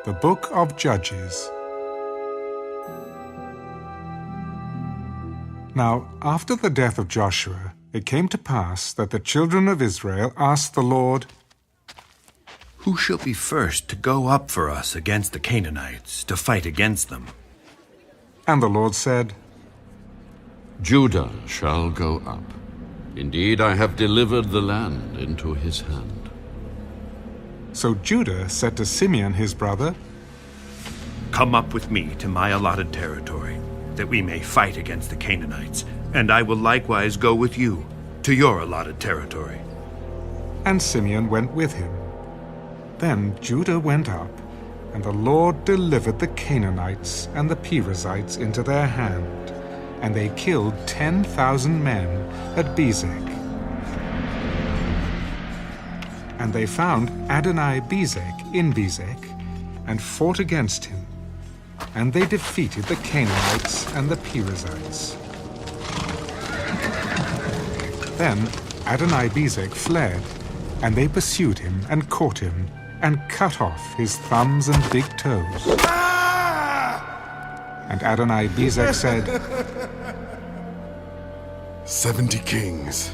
The Book of Judges. Now, after the death of Joshua, it came to pass that the children of Israel asked the Lord, "Who shall be first to go up for us against the Canaanites, to fight against them?" And the Lord said, "Judah shall go up. Indeed, I have delivered the land into his hand." So Judah said to Simeon his brother, "Come up with me to my allotted territory, that we may fight against the Canaanites, and I will likewise go with you to your allotted territory." And Simeon went with him. Then Judah went up, and the Lord delivered the Canaanites and the Perizzites into their hand, and they killed 10,000 men at Bezek. And they found Adonai-Bezek in Bezek, and fought against him, and they defeated the Canaanites and the Perizzites. Then Adonai-Bezek fled, and they pursued him and caught him, and cut off his thumbs and big toes. And Adonai-Bezek said, 70 kings,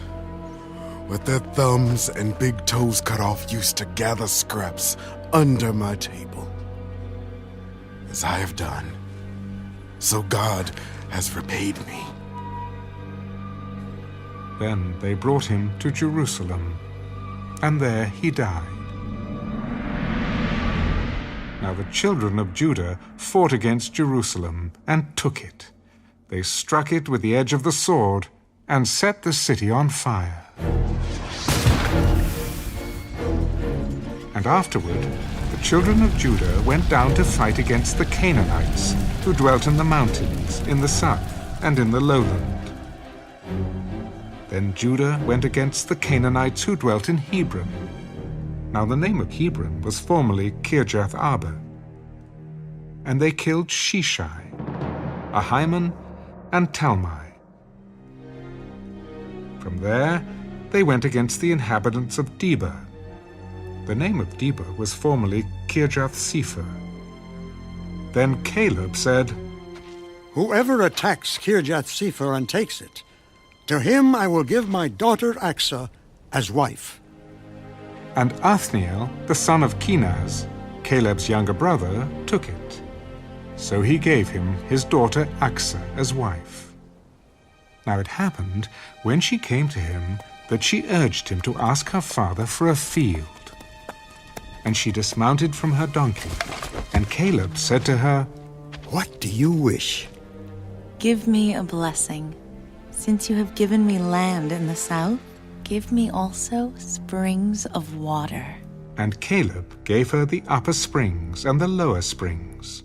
with their thumbs and big toes cut off, used to gather scraps under my table. As I have done, so God has repaid me. Then they brought him to Jerusalem, and there he died. Now the children of Judah fought against Jerusalem and took it. They struck it with the edge of the sword and set the city on fire. And afterward, the children of Judah went down to fight against the Canaanites, who dwelt in the mountains, in the south, and in the lowland. Then Judah went against the Canaanites who dwelt in Hebron. Now the name of Hebron was formerly Kirjath-Arba. And they killed Sheshai, Ahiman, and Talmai. From there they went against the inhabitants of Debir. The name of Debir was formerly Kirjath-Sepher. Then Caleb said, "Whoever attacks Kirjath-Sepher and takes it, to him I will give my daughter Achsah as wife." And Othniel, the son of Kenaz, Caleb's younger brother, took it. So he gave him his daughter Achsah as wife. Now it happened, when she came to him, that she urged him to ask her father for a field. And she dismounted from her donkey, and Caleb said to her, "What do you wish?" "Give me a blessing. Since you have given me land in the south, give me also springs of water." And Caleb gave her the upper springs and the lower springs.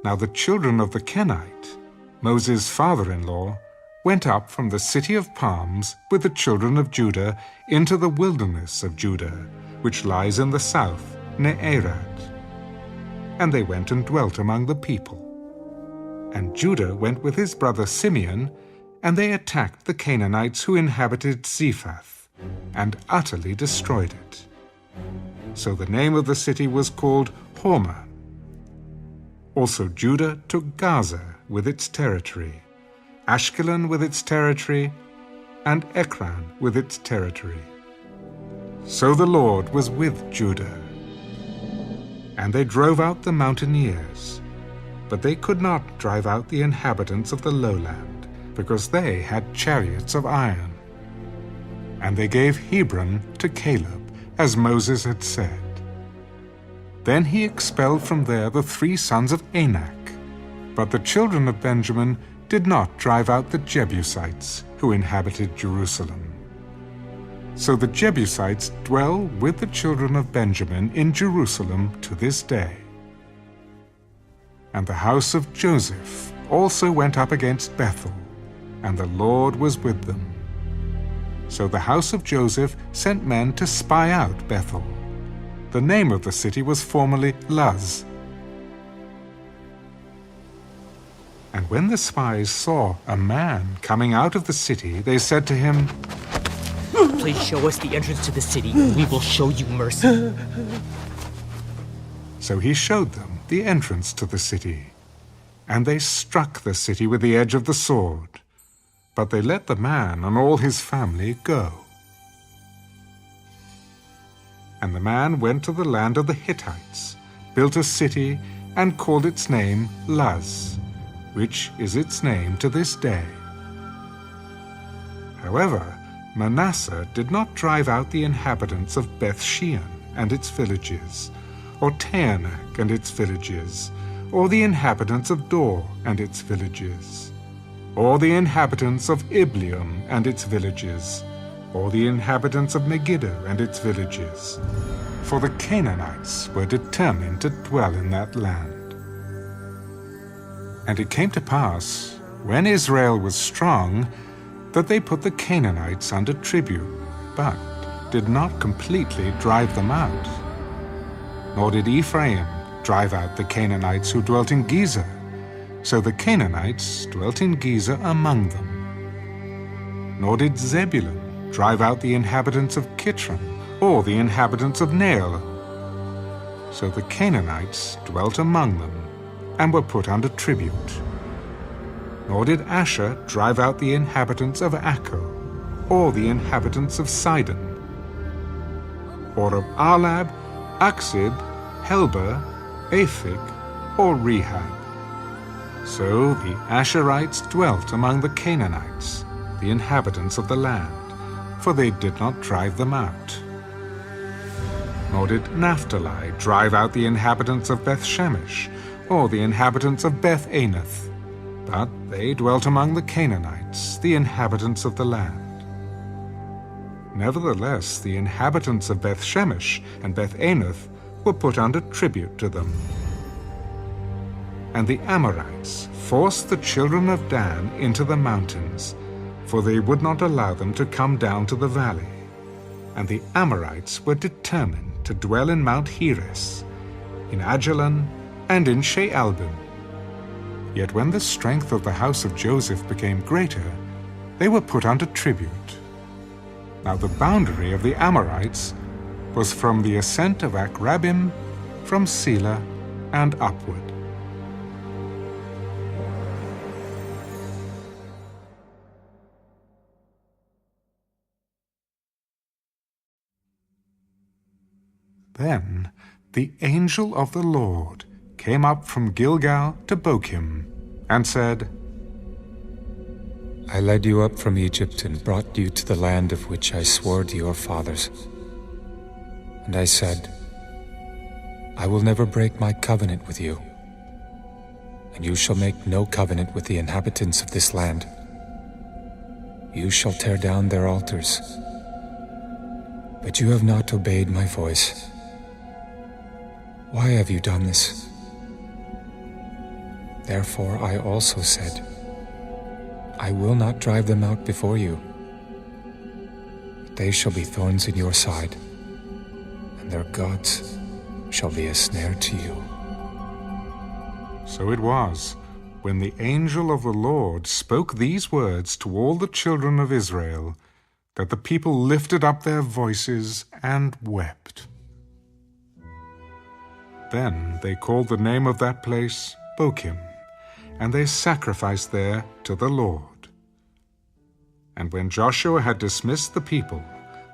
Now the children of the Kenite, Moses' father-in-law, went up from the city of palms with the children of Judah into the wilderness of Judah, which lies in the south, near Arad. And they went and dwelt among the people. And Judah went with his brother Simeon, and they attacked the Canaanites who inhabited Zephath, and utterly destroyed it. So the name of the city was called Hormah. Also Judah took Gaza with its territory, Ashkelon with its territory, and Ekron with its territory. So the Lord was with Judah. And they drove out the mountaineers, but they could not drive out the inhabitants of the lowland, because they had chariots of iron. And they gave Hebron to Caleb, as Moses had said. Then he expelled from there the 3 sons of Anak. But the children of Benjamin did not drive out the Jebusites, who inhabited Jerusalem. So the Jebusites dwell with the children of Benjamin in Jerusalem to this day. And the house of Joseph also went up against Bethel, and the Lord was with them. So the house of Joseph sent men to spy out Bethel. The name of the city was formerly Luz. And when the spies saw a man coming out of the city, they said to him, "Please show us the entrance to the city, and we will show you mercy." So he showed them the entrance to the city, and they struck the city with the edge of the sword, but they let the man and all his family go. And the man went to the land of the Hittites, built a city, and called its name Luz, which is its name to this day. However, Manasseh did not drive out the inhabitants of Beth-shean and its villages, or Taanach and its villages, or the inhabitants of Dor and its villages, or the inhabitants of Ibleam and its villages, or the inhabitants of Megiddo and its villages, for the Canaanites were determined to dwell in that land. And it came to pass, when Israel was strong, that they put the Canaanites under tribute, but did not completely drive them out. Nor did Ephraim drive out the Canaanites who dwelt in Gezer, so the Canaanites dwelt in Gezer among them. Nor did Zebulun drive out the inhabitants of Kitron, or the inhabitants of Nael. So the Canaanites dwelt among them, and were put under tribute. Nor did Asher drive out the inhabitants of Akko, or the inhabitants of Sidon, or of Arlab, Aksib, Helba, Aphik, or Rehab. So the Asherites dwelt among the Canaanites, the inhabitants of the land, for they did not drive them out. Nor did Naphtali drive out the inhabitants of Beth-shemesh, or the inhabitants of Beth-anath, but they dwelt among the Canaanites, the inhabitants of the land. Nevertheless, the inhabitants of Beth-shemesh and Beth-anath were put under tribute to them. And the Amorites forced the children of Dan into the mountains, for they would not allow them to come down to the valley. And the Amorites were determined to dwell in Mount Heres, in Ajalon, and in Shaalbim. Yet when the strength of the house of Joseph became greater, they were put under tribute. Now the boundary of the Amorites was from the ascent of Akrabim, from Selah, and upward. Then the angel of the Lord came up from Gilgal to Bochim, and said, I led you up from Egypt and brought you to the land of which I swore to your fathers. And I said, I will never break my covenant with you, and you shall make no covenant with the inhabitants of this land. You shall tear down their altars. But you have not obeyed my voice. Why have you done this? Therefore I also said, I will not drive them out before you, but they shall be thorns in your side, and their gods shall be a snare to you. So it was, when the angel of the Lord spoke these words to all the children of Israel, that the people lifted up their voices and wept. Then they called the name of that place Bochim, and they sacrificed there to the Lord. And when Joshua had dismissed the people,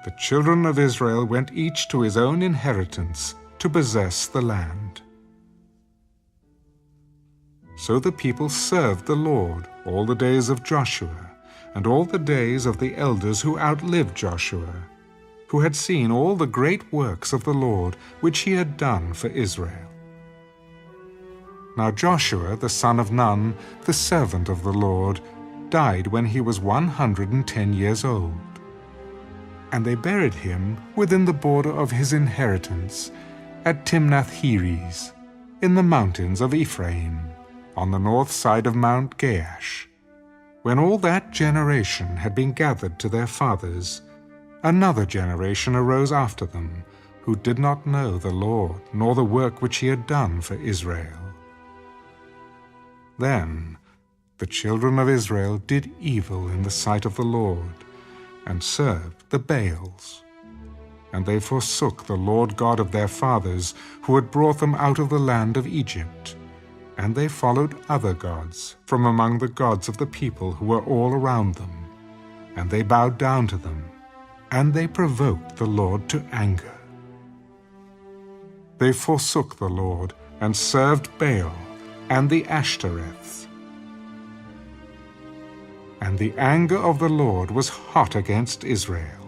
the children of Israel went each to his own inheritance to possess the land. So the people served the Lord all the days of Joshua, and all the days of the elders who outlived Joshua, who had seen all the great works of the Lord which he had done for Israel. Now Joshua the son of Nun, the servant of the Lord, died when he was 110 years old. And they buried him within the border of his inheritance at Timnath-Heres, in the mountains of Ephraim, on the north side of Mount Gaash. When all that generation had been gathered to their fathers, another generation arose after them, who did not know the Lord, nor the work which he had done for Israel. Then the children of Israel did evil in the sight of the Lord, and served the Baals. and they forsook the Lord God of their fathers, who had brought them out of the land of Egypt. And they followed other gods from among the gods of the people who were all around them. And they bowed down to them, and they provoked the Lord to anger. They forsook the Lord, and served Baal and the Ashtoreths. And the anger of the Lord was hot against Israel.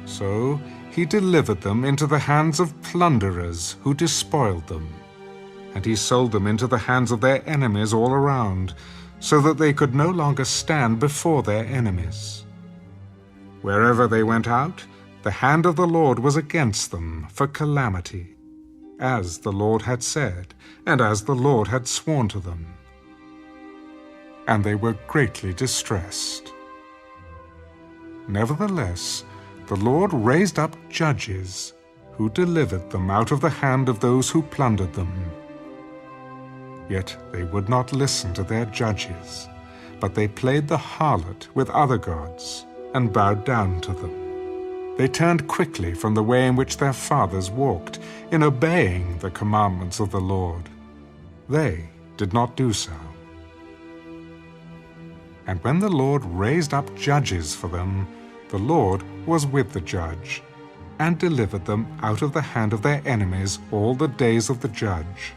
So he delivered them into the hands of plunderers who despoiled them. And he sold them into the hands of their enemies all around, so that they could no longer stand before their enemies. Wherever they went out, the hand of the Lord was against them for calamity, as the Lord had said, and as the Lord had sworn to them. And they were greatly distressed. Nevertheless, the Lord raised up judges, who delivered them out of the hand of those who plundered them. Yet they would not listen to their judges, but they played the harlot with other gods, and bowed down to them. They turned quickly from the way in which their fathers walked, in obeying the commandments of the Lord. They did not do so. And when the Lord raised up judges for them, the Lord was with the judge, and delivered them out of the hand of their enemies all the days of the judge.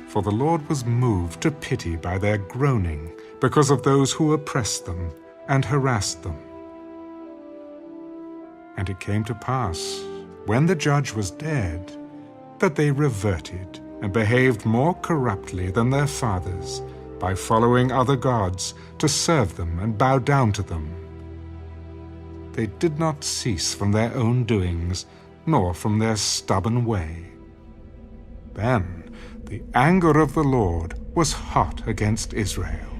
For the Lord was moved to pity by their groaning, because of those who oppressed them and harassed them. And it came to pass, when the judge was dead, that they reverted and behaved more corruptly than their fathers, by following other gods to serve them and bow down to them. They did not cease from their own doings, nor from their stubborn way. Then the anger of the Lord was hot against Israel.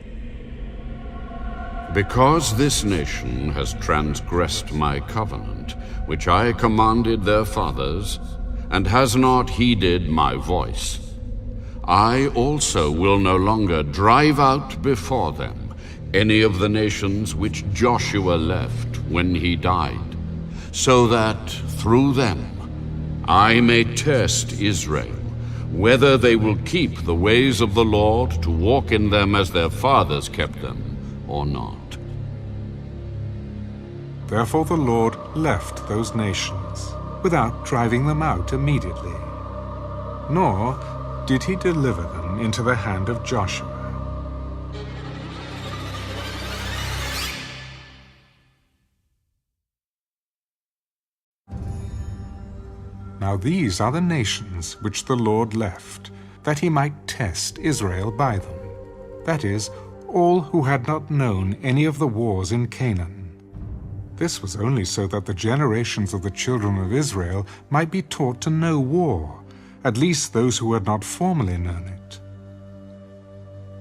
Because this nation has transgressed my covenant, which I commanded their fathers, and has not heeded my voice, I also will no longer drive out before them any of the nations which Joshua left when he died, so that through them I may test Israel, whether they will keep the ways of the Lord to walk in them as their fathers kept them, or not. Therefore the Lord left those nations, without driving them out immediately, nor did he deliver them into the hand of Joshua. Now these are the nations which the Lord left, that he might test Israel by them, that is, all who had not known any of the wars in Canaan. This was only so that the generations of the children of Israel might be taught to know war, at least those who had not formerly known it.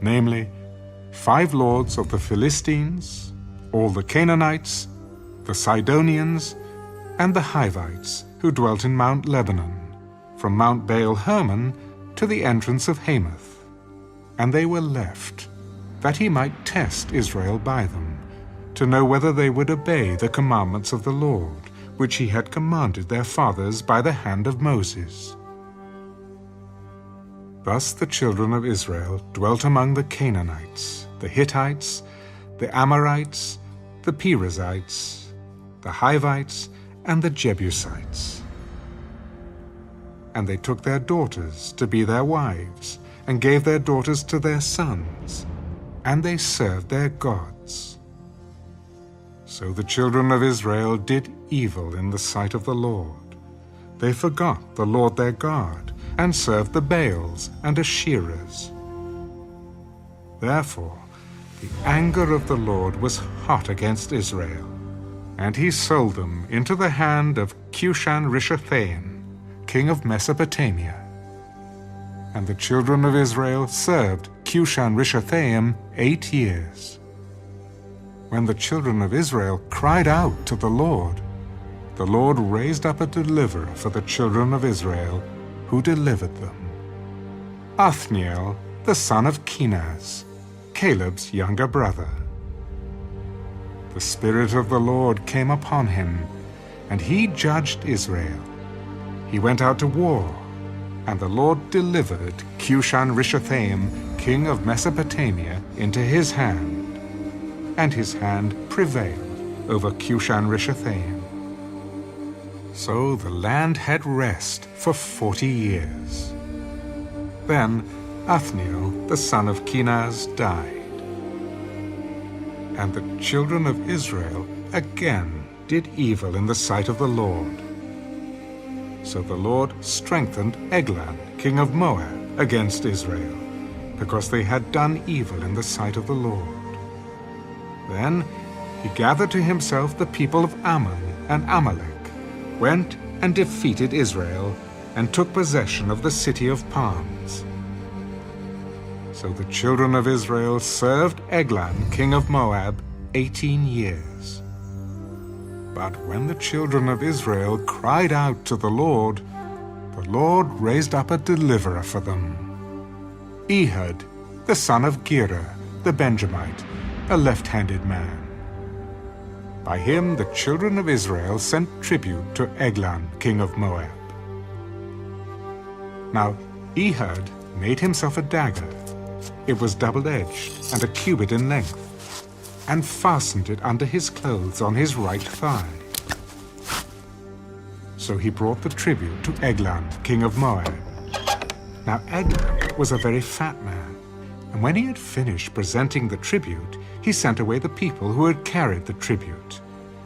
Namely, 5 lords of the Philistines, all the Canaanites, the Sidonians, and the Hivites, who dwelt in Mount Lebanon, from Mount Baal-Hermon to the entrance of Hamath. And they were left, that he might test Israel by them, to know whether they would obey the commandments of the Lord, which he had commanded their fathers by the hand of Moses. Thus the children of Israel dwelt among the Canaanites, the Hittites, the Amorites, the Perizzites, the Hivites, and the Jebusites. And they took their daughters to be their wives, and gave their daughters to their sons, and they served their gods. So the children of Israel did evil in the sight of the Lord. They forgot the Lord their God, and served the Baals and Asherahs. Therefore the anger of the Lord was hot against Israel, and he sold them into the hand of Cushan-Rishathaim, king of Mesopotamia. And the children of Israel served Cushan-Rishathaim 8 years. When the children of Israel cried out to the Lord raised up a deliverer for the children of Israel, who delivered them. Othniel, the son of Kenaz, Caleb's younger brother. The Spirit of the Lord came upon him, and he judged Israel. He went out to war, and the Lord delivered Cushan-Rishathaim, king of Mesopotamia, into his hand, and his hand prevailed over Cushan-Rishathaim. So the land had rest for 40 years. Then Othniel, the son of Kenaz, died. And the children of Israel again did evil in the sight of the Lord. So the Lord strengthened Eglon, king of Moab, against Israel, because they had done evil in the sight of the Lord. Then he gathered to himself the people of Ammon and Amalek, went and defeated Israel, and took possession of the city of palms. So the children of Israel served Eglon, king of Moab, 18 years. But when the children of Israel cried out to the Lord raised up a deliverer for them. Ehud, the son of Gera, the Benjamite, a left-handed man. By him the children of Israel sent tribute to Eglon, king of Moab. Now Ehud made himself a dagger. It was double-edged and a cubit in length, and fastened it under his clothes on his right thigh. So he brought the tribute to Eglon, king of Moab. Now Eglon was a very fat man, and when he had finished presenting the tribute, he sent away the people who had carried the tribute.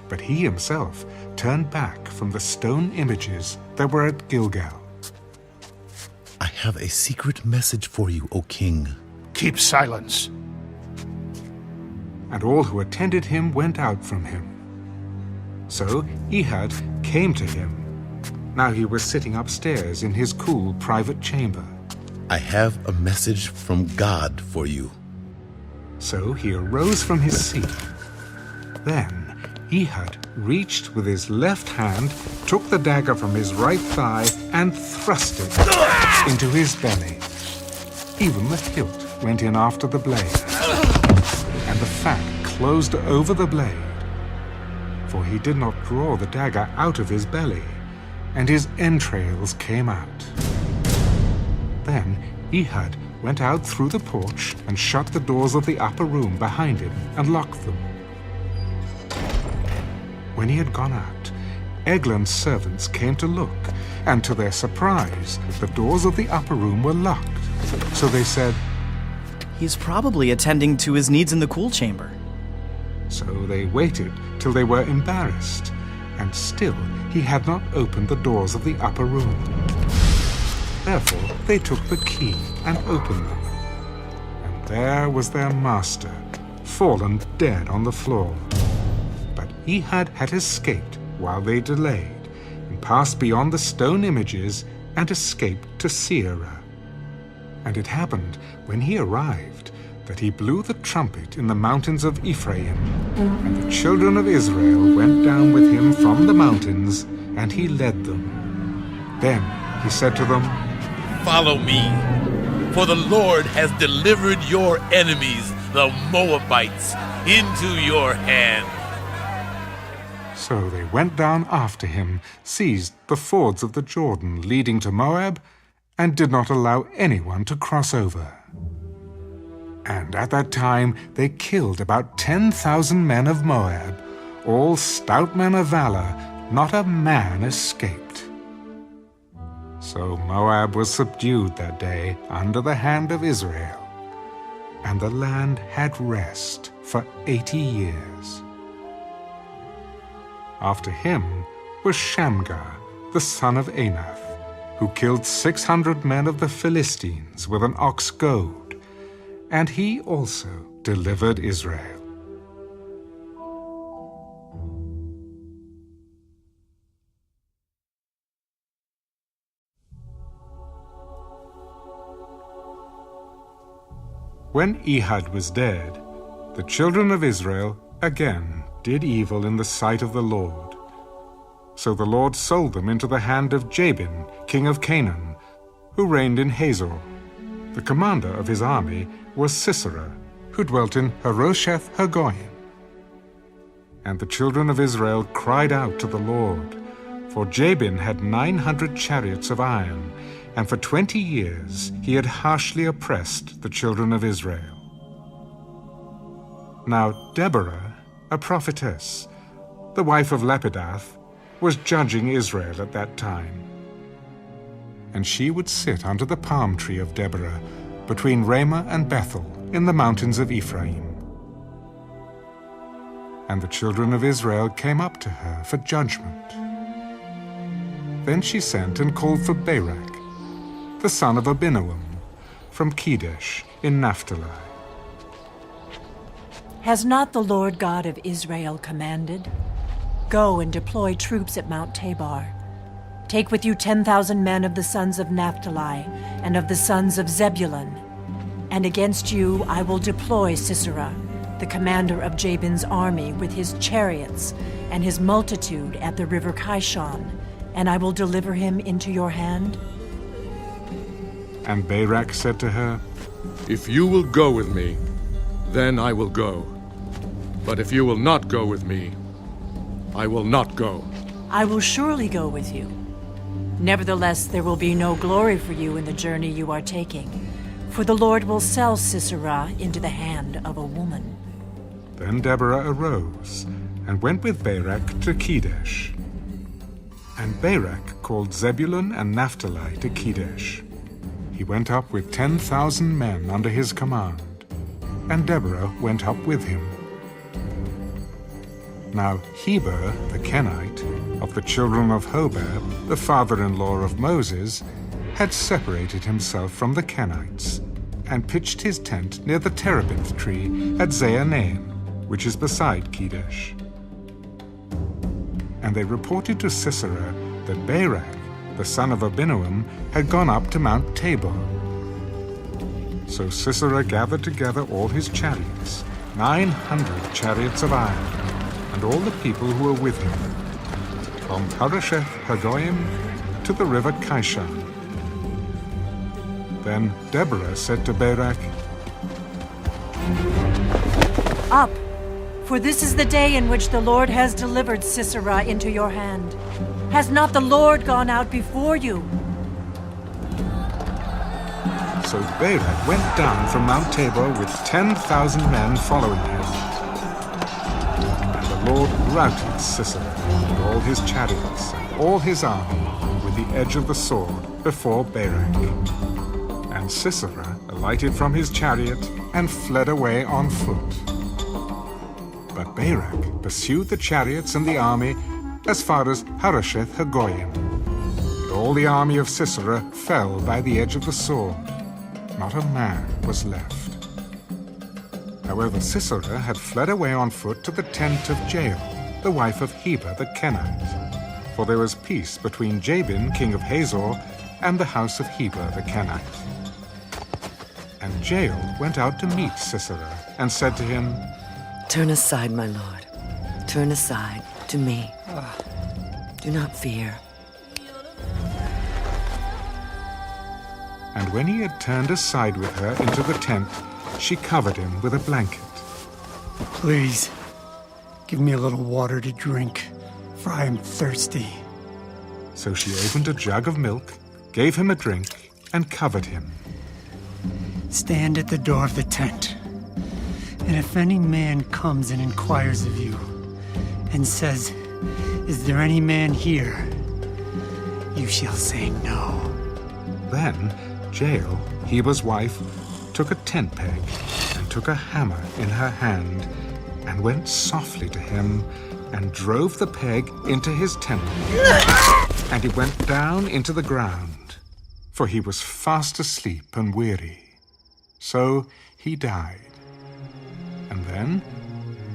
But he himself turned back from the stone images that were at Gilgal. I have a secret message for you, O king. Keep silence. And all who attended him went out from him. So Ehud came to him. Now he was sitting upstairs in his cool private chamber. I have a message from God for you. So he arose from his seat. Then Ehud reached with his left hand, took the dagger from his right thigh, and thrust it into his belly. Even the hilt went in after the blade, and the fat closed over the blade. For he did not draw the dagger out of his belly, and his entrails came out. Then Ehud went out through the porch and shut the doors of the upper room behind him and locked them. When he had gone out, Eglon's servants came to look, and to their surprise, the doors of the upper room were locked. So they said, "He's probably attending to his needs in the cool chamber." So they waited till they were embarrassed, and still he had not opened the doors of the upper room. Therefore they took the key and opened them. And there was their master, fallen dead on the floor. But Ehud had escaped while they delayed, and passed beyond the stone images, and escaped to Seirah. And it happened, when he arrived, that he blew the trumpet in the mountains of Ephraim, and the children of Israel went down with him from the mountains, and he led them. Then he said to them, "Follow me, for the Lord has delivered your enemies, the Moabites, into your hand." So they went down after him, seized the fords of the Jordan leading to Moab, and did not allow anyone to cross over. And at that time they killed about 10,000 men of Moab, all stout men of valor, not a man escaped. So Moab was subdued that day under the hand of Israel, and the land had rest for 80 years. After him was Shamgar, the son of Anath, who killed 600 men of the Philistines with an ox goad, and he also delivered Israel. When Ehud was dead, the children of Israel again did evil in the sight of the Lord. So the Lord sold them into the hand of Jabin, king of Canaan, who reigned in Hazor. The commander of his army was Sisera, who dwelt in Harosheth Hagoyim. And the children of Israel cried out to the Lord, for Jabin had 900 chariots of iron, and for 20 years he had harshly oppressed the children of Israel. Now Deborah, a prophetess, the wife of Lapidath, was judging Israel at that time. And she would sit under the palm tree of Deborah, between Ramah and Bethel, in the mountains of Ephraim. And the children of Israel came up to her for judgment. Then she sent and called for Barak, the son of Abinoam, from Kedesh in Naphtali. Has not the Lord God of Israel commanded? Go and deploy troops at Mount Tabor. Take with you 10,000 men of the sons of Naphtali and of the sons of Zebulun. And against you I will deploy Sisera, the commander of Jabin's army, with his chariots and his multitude at the river Kishon, and I will deliver him into your hand. And Barak said to her, If you will go with me, then I will go. But if you will not go with me, I will not go. I will surely go with you. Nevertheless, there will be no glory for you in the journey you are taking, for the Lord will sell Sisera into the hand of a woman. Then Deborah arose and went with Barak to Kedesh. And Barak called Zebulun and Naphtali to Kedesh. He went up with 10,000 men under his command, and Deborah went up with him. Now Heber the Kenite, of the children of Hobab, the father-in-law of Moses, had separated himself from the Kenites, and pitched his tent near the terebinth tree at Zaanaim, which is beside Kedesh. And they reported to Sisera that Barak, the son of Abinoam, had gone up to Mount Tabor. So Sisera gathered together all his chariots, 900 chariots of iron, and all the people who were with him, from Harosheth Hagoyim to the river Kishon. Then Deborah said to Barak, Up, for this is the day in which the Lord has delivered Sisera into your hand. Has not the Lord gone out before you? So Barak went down from Mount Tabor with 10,000 men following him. And the Lord routed Sisera and all his chariots and all his army with the edge of the sword before Barak. And Sisera alighted from his chariot and fled away on foot. But Barak pursued the chariots and the army as far as Harosheth Hagoyim. And all the army of Sisera fell by the edge of the sword. Not a man was left. However, Sisera had fled away on foot to the tent of Jael, the wife of Heber the Kenite. For there was peace between Jabin, king of Hazor, and the house of Heber the Kenite. And Jael went out to meet Sisera, and said to him, Turn aside, my lord. Turn aside to me. Do not fear. And when he had turned aside with her into the tent, she covered him with a blanket. Please, give me a little water to drink, for I am thirsty. So she opened a jug of milk, gave him a drink, and covered him. Stand at the door of the tent, and if any man comes and inquires of you, and says, Is there any man here? You shall say no. Then Jael, Heber's wife, took a tent peg and took a hammer in her hand and went softly to him and drove the peg into his temple. And he went down into the ground, for he was fast asleep and weary. So he died. And then,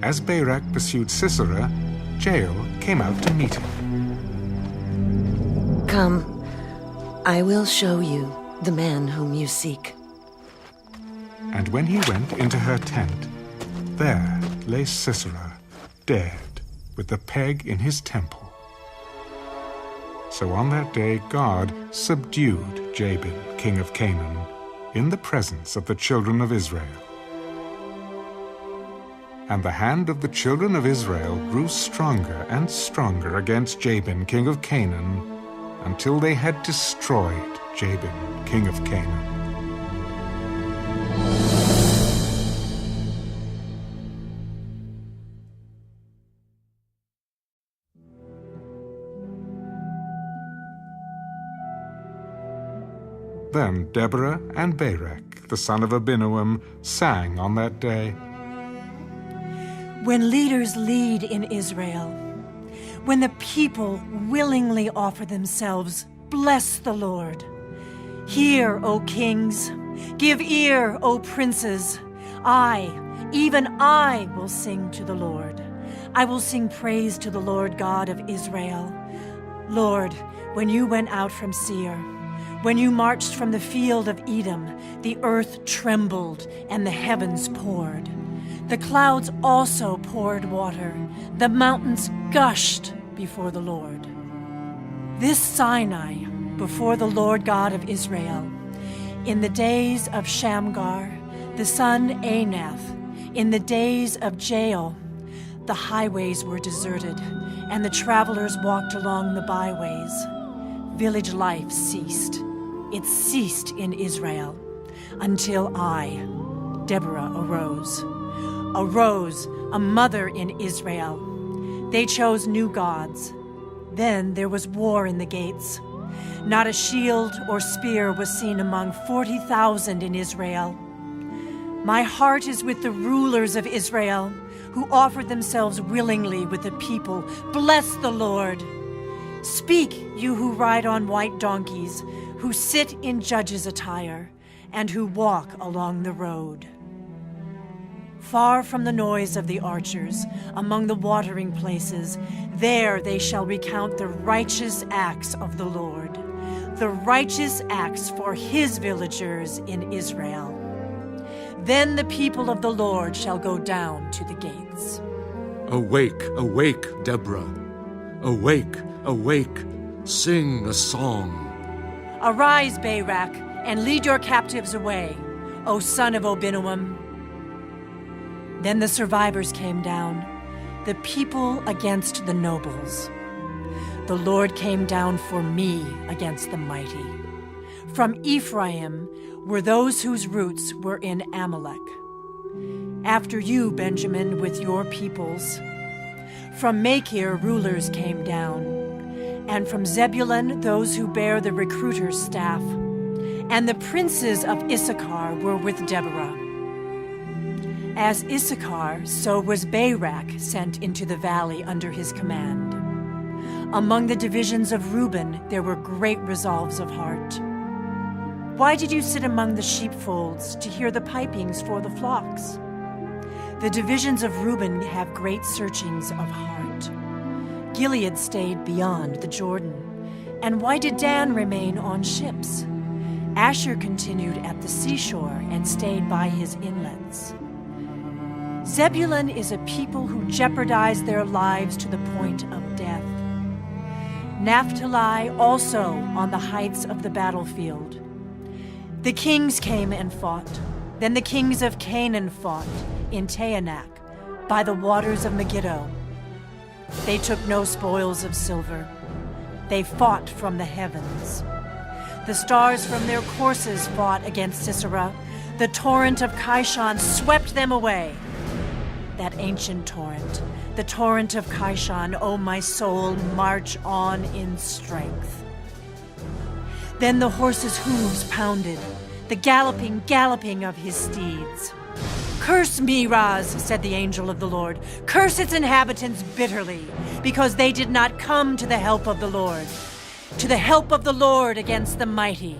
as Barak pursued Sisera, Jael came out to meet him. Come, I will show you the man whom you seek. And when he went into her tent, there lay Sisera, dead, with the peg in his temple. So on that day God subdued Jabin, king of Canaan, in the presence of the children of Israel. And the hand of the children of Israel grew stronger and stronger against Jabin, king of Canaan, until they had destroyed Jabin, king of Canaan. Then Deborah and Barak, the son of Abinoam, sang on that day. When leaders lead in Israel, when the people willingly offer themselves, bless the Lord. Hear, O kings, give ear, O princes. I, even I, will sing to the Lord. I will sing praise to the Lord God of Israel. Lord, when you went out from Seir, when you marched from the field of Edom, the earth trembled and the heavens poured. The clouds also poured water. The mountains gushed before the Lord. This Sinai, before the Lord God of Israel, in the days of Shamgar, the son Anath, in the days of Jael, the highways were deserted, and the travelers walked along the byways. Village life ceased. It ceased in Israel until I, Deborah, arose. Arose, a mother in Israel. They chose new gods. Then there was war in the gates. Not a shield or spear was seen among 40,000 in Israel. My heart is with the rulers of Israel, who offered themselves willingly with the people. Bless the Lord. Speak, you who ride on white donkeys, who sit in judges' attire, and who walk along the road. Far from the noise of the archers, among the watering places, there they shall recount the righteous acts of the Lord, the righteous acts for his villagers in Israel. Then the people of the Lord shall go down to the gates. Awake, awake, Deborah. Awake, awake, sing a song. Arise, Barak, and lead your captives away, O son of Abinoam. Then the survivors came down, the people against the nobles. The Lord came down for me against the mighty. From Ephraim were those whose roots were in Amalek. After you, Benjamin, with your peoples. From Machir rulers came down, and from Zebulun those who bear the recruiter's staff. And the princes of Issachar were with Deborah. As Issachar, so was Barak sent into the valley under his command. Among the divisions of Reuben there were great resolves of heart. Why did you sit among the sheepfolds to hear the pipings for the flocks? The divisions of Reuben have great searchings of heart. Gilead stayed beyond the Jordan. And why did Dan remain on ships? Asher continued at the seashore and stayed by his inlets. Zebulun is a people who jeopardize their lives to the point of death. Naphtali also on the heights of the battlefield. The kings came and fought. Then the kings of Canaan fought in Taanach by the waters of Megiddo. They took no spoils of silver. They fought from the heavens. The stars from their courses fought against Sisera. The torrent of Kishon swept them away. That ancient torrent, the torrent of Kishon, O my soul, march on in strength. Then the horses' hooves pounded, the galloping of his steeds. Curse Meroz, said the angel of the Lord. Curse its inhabitants bitterly, because they did not come to the help of the Lord, to the help of the Lord against the mighty.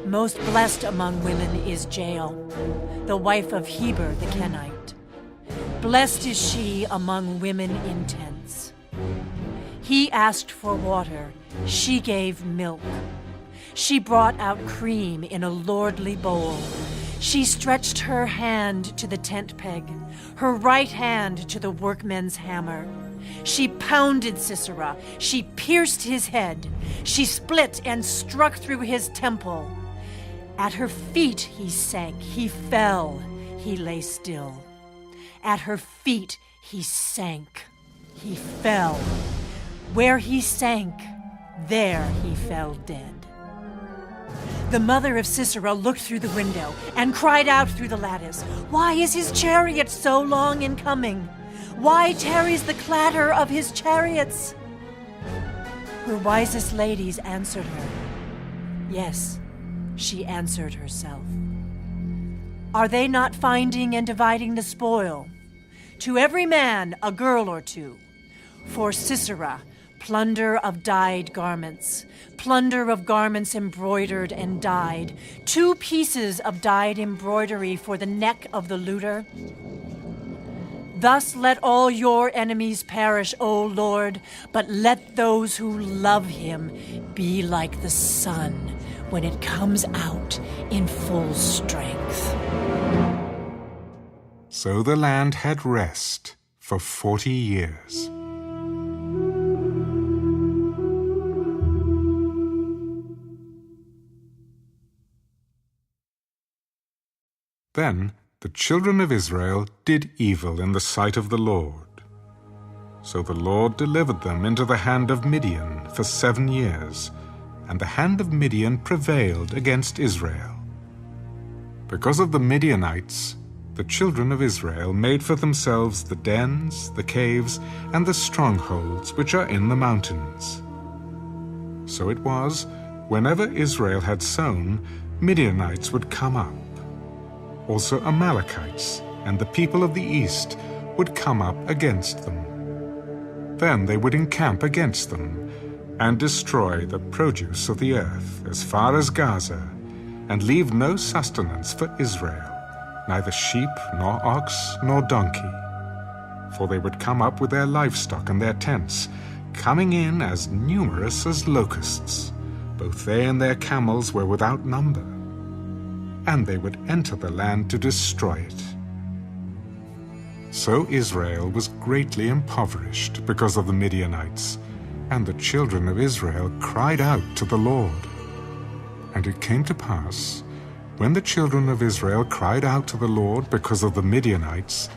Most blessed among women is Jael, the wife of Heber the Kenite. Blessed is she among women in tents. He asked for water, she gave milk. She brought out cream in a lordly bowl. She stretched her hand to the tent peg, her right hand to the workman's hammer. She pounded Sisera. She pierced his head. She split and struck through his temple. At her feet he sank. He fell. He lay still. At her feet he sank. He fell. Where he sank, there he fell dead. The mother of Sisera looked through the window and cried out through the lattice, "Why is his chariot so long in coming? Why tarries the clatter of his chariots?" Her wisest ladies answered her. Yes, she answered herself. Are they not finding and dividing the spoil? To every man a girl or two. For Sisera, plunder of dyed garments, plunder of garments embroidered and dyed, 2 pieces of dyed embroidery for the neck of the looter. Thus let all your enemies perish, O Lord, but let those who love him be like the sun when it comes out in full strength. So the land had rest for 40 years. Then the children of Israel did evil in the sight of the Lord. So the Lord delivered them into the hand of Midian for 7 years, and the hand of Midian prevailed against Israel. Because of the Midianites, the children of Israel made for themselves the dens, the caves, and the strongholds which are in the mountains. So it was, whenever Israel had sown, Midianites would come up. Also Amalekites and the people of the east would come up against them. Then they would encamp against them and destroy the produce of the earth as far as Gaza, and leave no sustenance for Israel, neither sheep nor ox nor donkey. For they would come up with their livestock and their tents, coming in as numerous as locusts. Both they and their camels were without number. And they would enter the land to destroy it. So Israel was greatly impoverished because of the Midianites, and the children of Israel cried out to the Lord. And it came to pass, when the children of Israel cried out to the Lord because of the Midianites,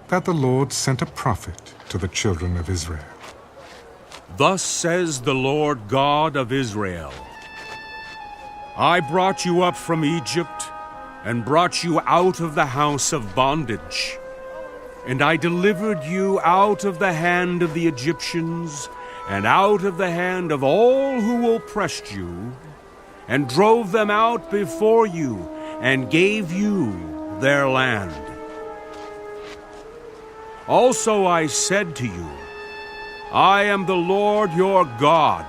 that the Lord sent a prophet to the children of Israel. Thus says the Lord God of Israel, I brought you up from Egypt, and brought you out of the house of bondage. And I delivered you out of the hand of the Egyptians, and out of the hand of all who oppressed you, and drove them out before you, and gave you their land. Also I said to you, I am the Lord your God.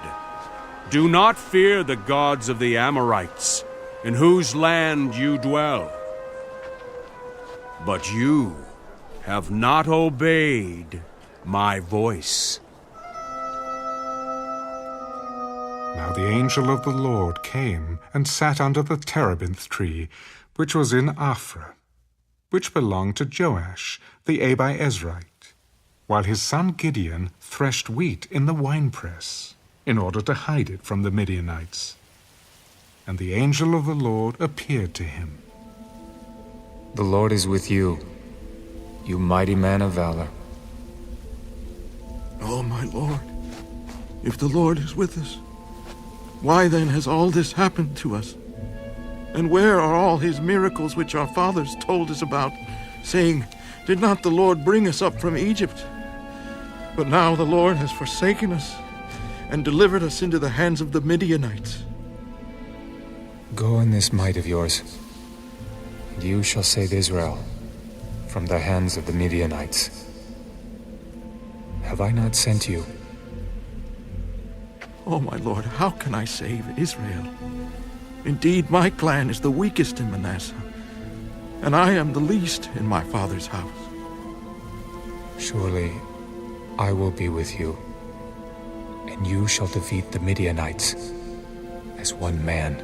Do not fear the gods of the Amorites, in whose land you dwell. But you have not obeyed my voice. Now the angel of the Lord came and sat under the terebinth tree, which was in Ophrah, which belonged to Joash the Abiezrite, while his son Gideon threshed wheat in the winepress, in order to hide it from the Midianites. And the angel of the Lord appeared to him. The Lord is with you, you mighty man of valor. Oh, my Lord, if the Lord is with us, why then has all this happened to us? And where are all his miracles which our fathers told us about, saying, Did not the Lord bring us up from Egypt? But now the Lord has forsaken us and delivered us into the hands of the Midianites. Go in this might of yours, and you shall save Israel from the hands of the Midianites. Have I not sent you? Oh, my Lord, how can I save Israel? Indeed, my clan is the weakest in Manasseh, and I am the least in my father's house. Surely I will be with you, and you shall defeat the Midianites as one man.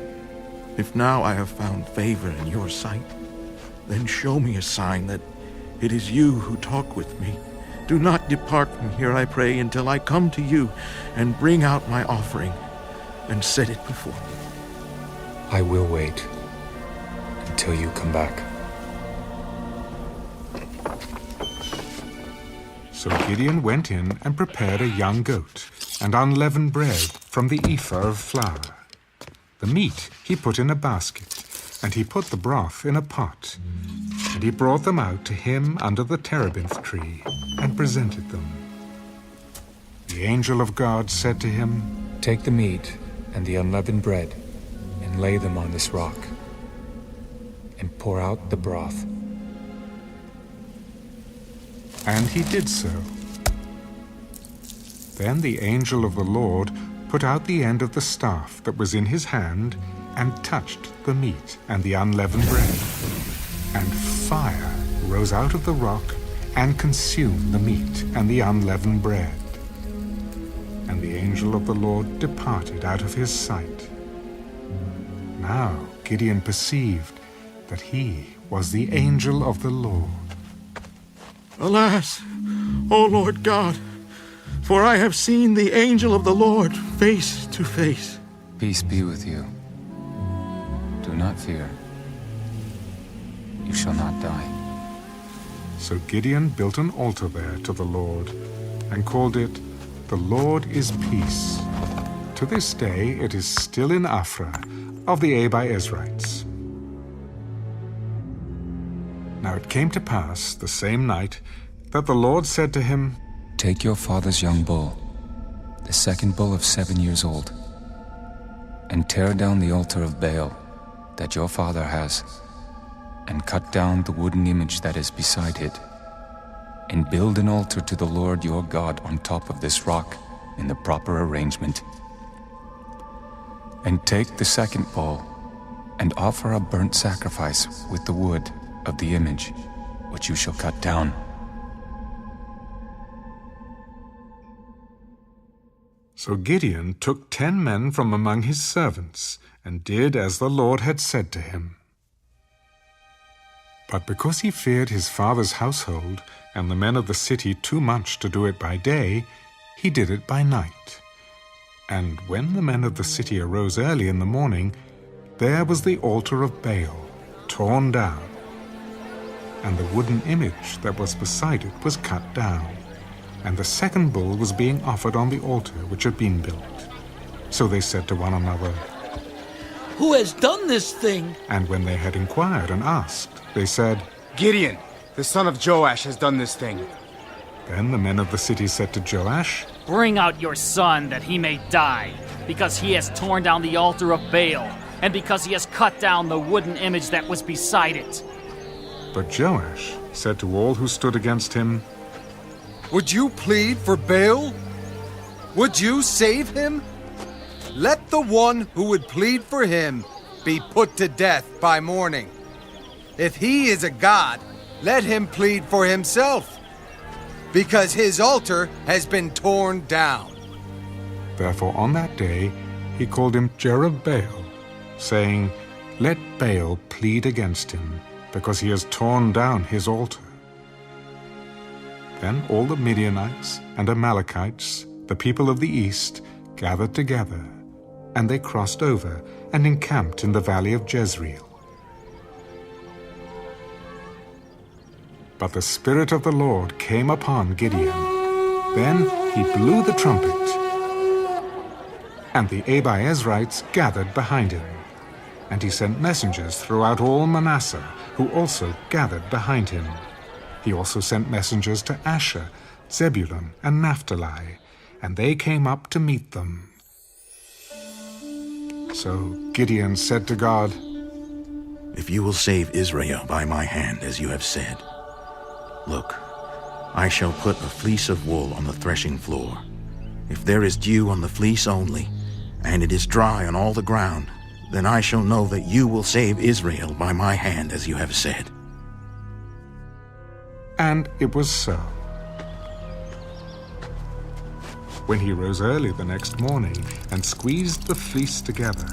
If now I have found favor in your sight, then show me a sign that it is you who talk with me. Do not depart from here, I pray, until I come to you and bring out my offering and set it before me. I will wait until you come back. So Gideon went in and prepared a young goat and unleavened bread from the ephah of flour. The meat he put in a basket, and he put the broth in a pot. And he brought them out to him under the terebinth tree and presented them. The angel of God said to him, "Take the meat and the unleavened bread and lay them on this rock, and pour out the broth." And he did so. Then the angel of the Lord put out the end of the staff that was in his hand and touched the meat and the unleavened bread. And fire rose out of the rock and consumed the meat and the unleavened bread. And the angel of the Lord departed out of his sight. Now Gideon perceived that he was the angel of the Lord. Alas, O Lord God, for I have seen the angel of the Lord face to face. Peace be with you. Do not fear. You shall not die. So Gideon built an altar there to the Lord and called it, "The Lord is Peace." To this day it is still in Ophrah of the Abiezrites. Now it came to pass the same night that the Lord said to him, "Take your father's young bull, the second bull of 7 years old, and tear down the altar of Baal that your father has, and cut down the wooden image that is beside it, and build an altar to the Lord your God on top of this rock in the proper arrangement. And take the second bull, and offer a burnt sacrifice with the wood of the image, which you shall cut down." So Gideon took 10 men from among his servants, and did as the Lord had said to him. But because he feared his father's household and the men of the city too much to do it by day, he did it by night. And when the men of the city arose early in the morning, there was the altar of Baal torn down, and the wooden image that was beside it was cut down, and the second bull was being offered on the altar which had been built. So they said to one another, "Who has done this thing?" And when they had inquired and asked, they said, "Gideon, the son of Joash, has done this thing." Then the men of the city said to Joash, "Bring out your son that he may die, because he has torn down the altar of Baal, and because he has cut down the wooden image that was beside it." But Joash said to all who stood against him, "Would you plead for Baal? Would you save him? Let the one who would plead for him be put to death by morning. If he is a god, let him plead for himself, because his altar has been torn down." Therefore on that day he called him Jerubbaal, saying, "Let Baal plead against him, because he has torn down his altar." Then all the Midianites and Amalekites, the people of the east, gathered together, and they crossed over and encamped in the valley of Jezreel. But the Spirit of the Lord came upon Gideon. Then he blew the trumpet, and the Abiezrites gathered behind him. And he sent messengers throughout all Manasseh, who also gathered behind him. He also sent messengers to Asher, Zebulun, and Naphtali, and they came up to meet them. So Gideon said to God, "If you will save Israel by my hand, as you have said, look, I shall put a fleece of wool on the threshing floor. If there is dew on the fleece only, and it is dry on all the ground, then I shall know that you will save Israel by my hand, as you have said." And it was so. When he rose early the next morning and squeezed the fleece together,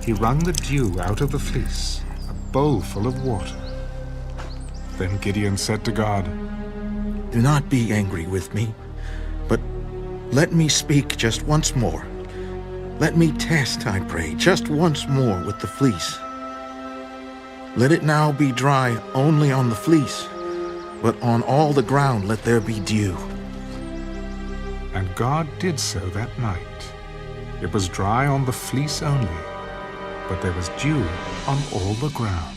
he wrung the dew out of the fleece, a bowl full of water. Then Gideon said to God, "Do not be angry with me, but let me speak just once more. Let me test, I pray, just once more with the fleece. Let it now be dry only on the fleece, but on all the ground let there be dew." And God did so that night. It was dry on the fleece only, but there was dew on all the ground.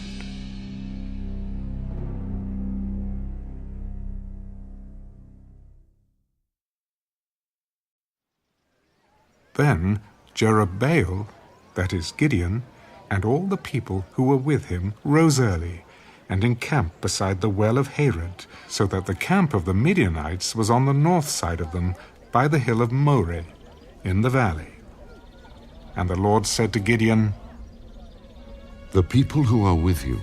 Then Jerubbaal, that is Gideon, and all the people who were with him rose early and encamped beside the well of Harod, so that the camp of the Midianites was on the north side of them by the hill of Moreh in the valley. And the Lord said to Gideon, The people who are with you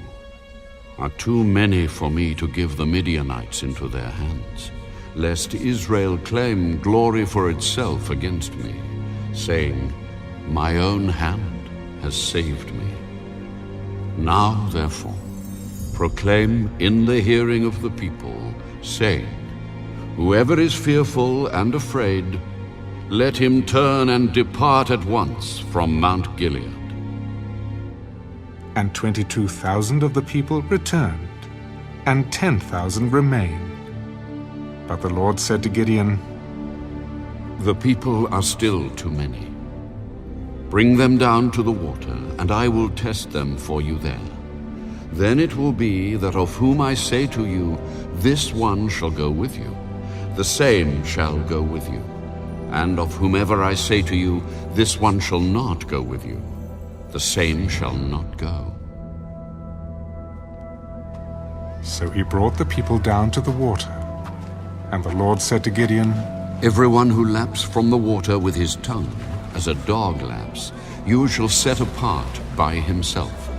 are too many for me to give the Midianites into their hands, lest Israel claim glory for itself against me, saying, My own hand has saved me. Now, therefore, proclaim in the hearing of the people, saying, Whoever is fearful and afraid, let him turn and depart at once from Mount Gilead. And 22,000 of the people returned, and 10,000 remained. But the Lord said to Gideon, The people are still too many. Bring them down to the water, and I will test them for you there. Then it will be that of whom I say to you, This one shall go with you, the same shall go with you. And of whomever I say to you, This one shall not go with you, the same shall not go. So he brought the people down to the water. And the Lord said to Gideon, Everyone who laps from the water with his tongue, as a dog laps, you shall set apart by himself.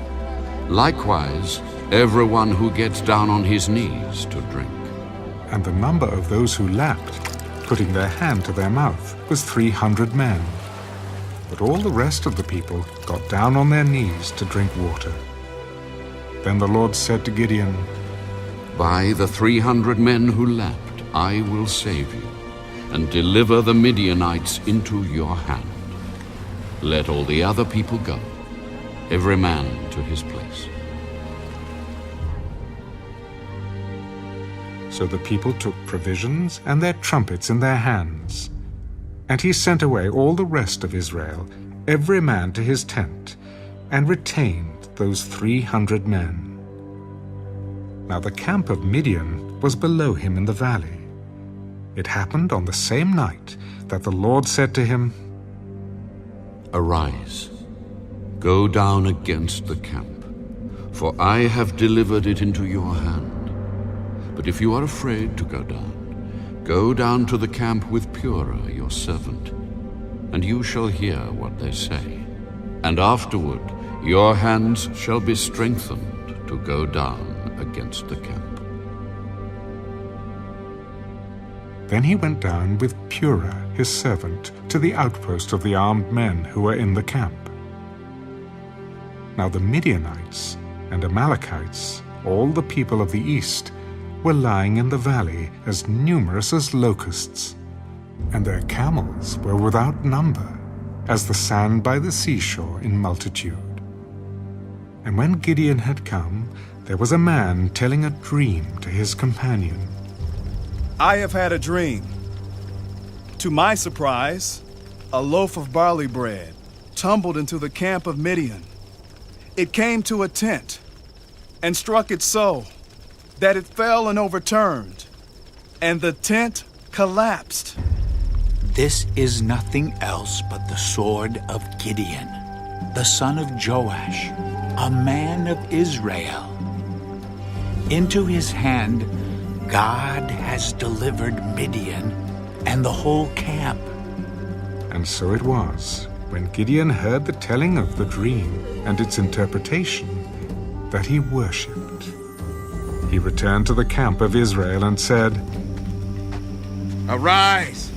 Likewise, everyone who gets down on his knees to drink. And the number of those who lapped, putting their hand to their mouth, was 300 men. But all the rest of the people got down on their knees to drink water. Then the Lord said to Gideon, By the 300 men who lapped, I will save you, and deliver the Midianites into your hand. Let all the other people go, every man to his place. So the people took provisions and their trumpets in their hands. And he sent away all the rest of Israel, every man to his tent, and retained those 300 men. Now the camp of Midian was below him in the valley. It happened on the same night that the Lord said to him, Arise, go down against the camp, for I have delivered it into your hand. But if you are afraid to go down to the camp with Purah your servant, and you shall hear what they say. And afterward your hands shall be strengthened to go down against the camp. Then he went down with Purah his servant to the outpost of the armed men who were in the camp. Now the Midianites and Amalekites, all the people of the east, were lying in the valley as numerous as locusts, and their camels were without number, as the sand by the seashore in multitude. And when Gideon had come, there was a man telling a dream to his companion. I have had a dream. To my surprise, a loaf of barley bread tumbled into the camp of Midian. It came to a tent and struck it so that it fell and overturned, and the tent collapsed. This is nothing else but the sword of Gideon, the son of Joash, a man of Israel. Into his hand God has delivered Midian and the whole camp. And so it was, when Gideon heard the telling of the dream and its interpretation, that he worshipped. He returned to the camp of Israel and said, Arise,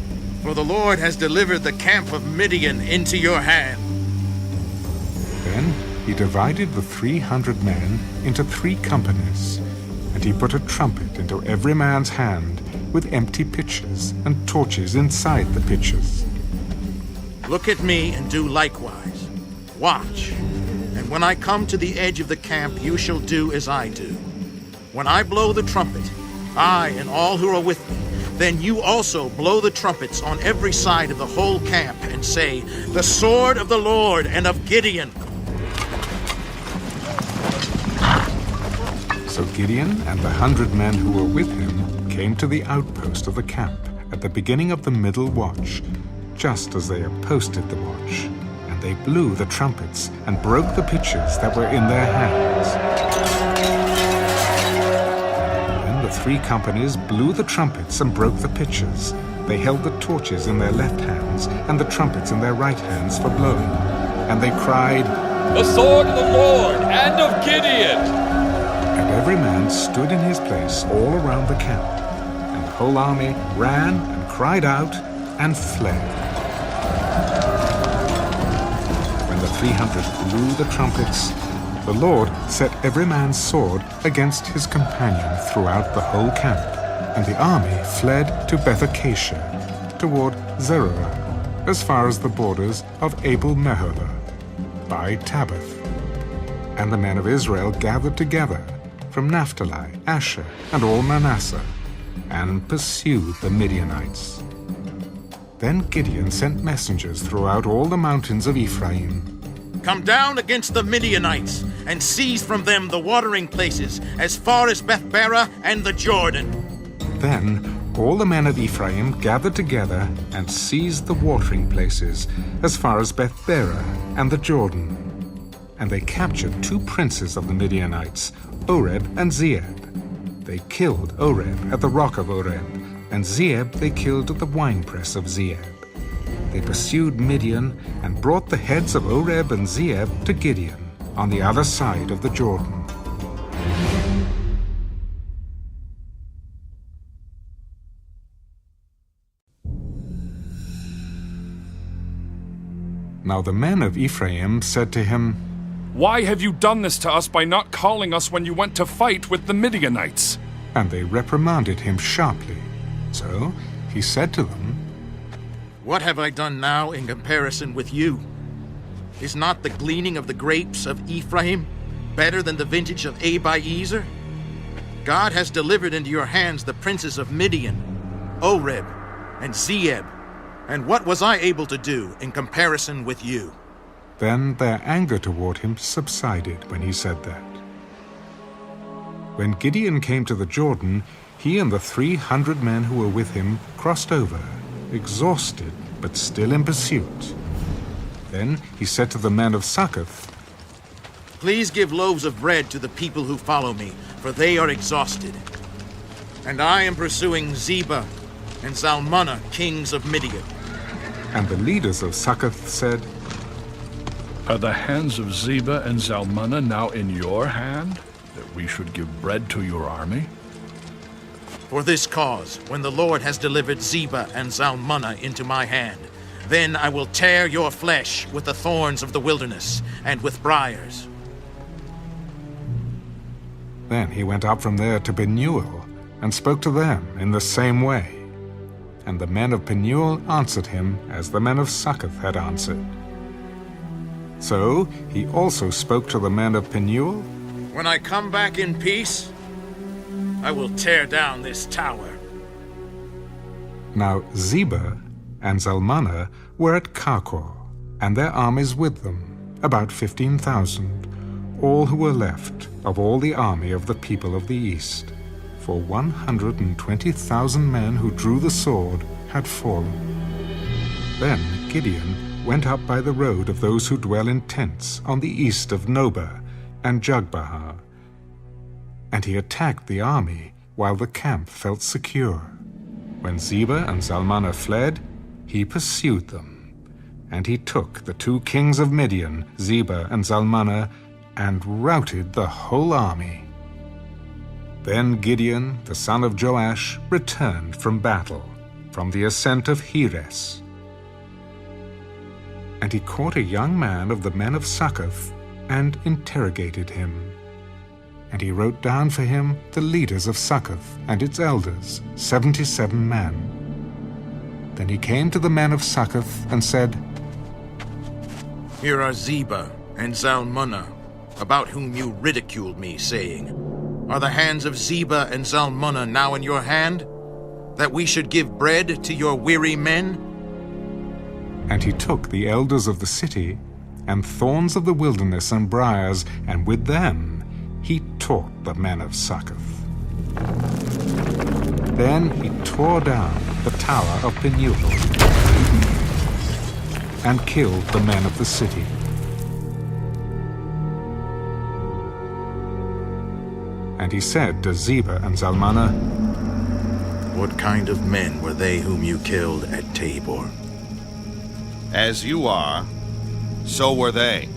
for the Lord has delivered the camp of Midian into your hand. Then he divided the 300 men into 3 companies, and he put a trumpet into every man's hand with empty pitchers and torches inside the pitchers. Look at me and do likewise. Watch, and when I come to the edge of the camp, you shall do as I do. When I blow the trumpet, I and all who are with me Then you also blow the trumpets on every side of the whole camp and say, "The sword of the Lord and of Gideon." So Gideon and the 100 men who were with him came to the outpost of the camp at the beginning of the middle watch, just as they had posted the watch. And they blew the trumpets and broke the pitchers that were in their hands. Then the 3 companies blew the trumpets and broke the pitchers. They held the torches in their left hands and the trumpets in their right hands for blowing. And they cried, "The sword of the Lord and of Gideon!" And every man stood in his place all around the camp. And the whole army ran and cried out and fled. When the 300 blew the trumpets, the Lord set every man's sword against his companion throughout the whole camp. And the army fled to Beth-Acacia, toward Zerorah, as far as the borders of Abel-Meholah, by Tabbath. And the men of Israel gathered together from Naphtali, Asher, and all Manasseh, and pursued the Midianites. Then Gideon sent messengers throughout all the mountains of Ephraim. "Come down against the Midianites, and seize from them the watering places as far as Beth-barah and the Jordan." Then all the men of Ephraim gathered together and seized the watering places as far as Beth-barah and the Jordan. And they captured 2 princes of the Midianites, Oreb and Zeeb. They killed Oreb at the rock of Oreb, and Zeeb they killed at the winepress of Zeeb. They pursued Midian and brought the heads of Oreb and Zeeb to Gideon on the other side of the Jordan. Now the men of Ephraim said to him, "Why have you done this to us by not calling us when you went to fight with the Midianites?" And they reprimanded him sharply. So he said to them, "What have I done now in comparison with you? Is not the gleaning of the grapes of Ephraim better than the vintage of Abiezer? God has delivered into your hands the princes of Midian, Oreb, and Zeeb, and what was I able to do in comparison with you?" Then their anger toward him subsided when he said that. When Gideon came to the Jordan, he and the 300 men who were with him crossed over, exhausted but still in pursuit. Then he said to the men of Succoth, "Please give loaves of bread to the people who follow me, for they are exhausted. And I am pursuing Zebah and Zalmunna, kings of Midian." And the leaders of Succoth said, "Are the hands of Zebah and Zalmunna now in your hand, that we should give bread to your army?" "For this cause, when the Lord has delivered Zebah and Zalmunna into my hand, then I will tear your flesh with the thorns of the wilderness and with briars." Then he went up from there to Penuel and spoke to them in the same way. And the men of Penuel answered him as the men of Succoth had answered. So he also spoke to the men of Penuel, "When I come back in peace, I will tear down this tower." Now Zebah and Zalmunna were at Karkor, and their armies with them, about 15,000, all who were left of all the army of the people of the east. For 120,000 men who drew the sword had fallen. Then Gideon went up by the road of those who dwell in tents on the east of Nobah and Jogbehah, and he attacked the army while the camp felt secure. When Zebah and Zalmunna fled, he pursued them, and he took the 2 kings of Midian, Zebah and Zalmunna, and routed the whole army. Then Gideon, the son of Joash, returned from battle, from the ascent of Heres. And he caught a young man of the men of Succoth and interrogated him. And he wrote down for him the leaders of Succoth and its elders, 77 men. Then he came to the men of Succoth and said, "Here are Zebah and Zalmunna, about whom you ridiculed me, saying, 'Are the hands of Zebah and Zalmunna now in your hand?' that we should give bread to your weary men? And he took the elders of the city, and thorns of the wilderness and briars, and with them he taught the men of Succoth. Then he tore down the tower of Penuel, and killed the men of the city. And he said to Zebah and Zalmunna, What kind of men were they whom you killed at Tabor? As you are, so were they.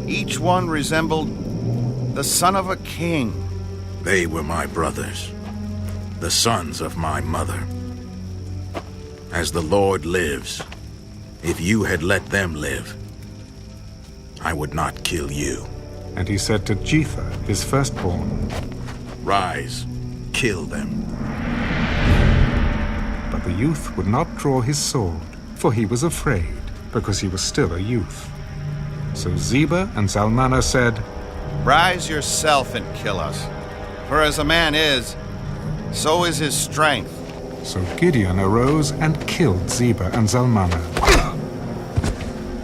Each one resembled the son of a king. They were my brothers, the sons of my mother. As the Lord lives, if you had let them live, I would not kill you. And he said to Jether, his firstborn, Rise, kill them. But the youth would not draw his sword, for he was afraid, because he was still a youth. So Zebah and Zalmunna said, Rise yourself and kill us, for as a man is, so is his strength. So Gideon arose and killed Zebah and Zalmunna,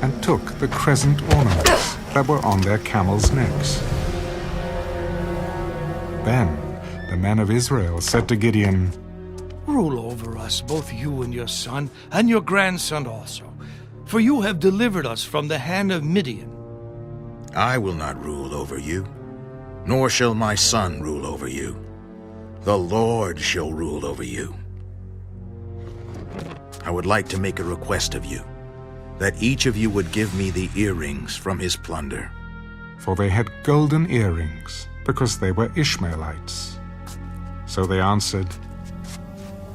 and took the crescent ornaments that were on their camels' necks. Then the men of Israel said to Gideon, Rule over us, both you and your son, and your grandson also, for you have delivered us from the hand of Midian. I will not rule over you, nor shall my son rule over you. The Lord shall rule over you. I would like to make a request of you, that each of you would give me the earrings from his plunder. For they had golden earrings, because they were Ishmaelites. So they answered,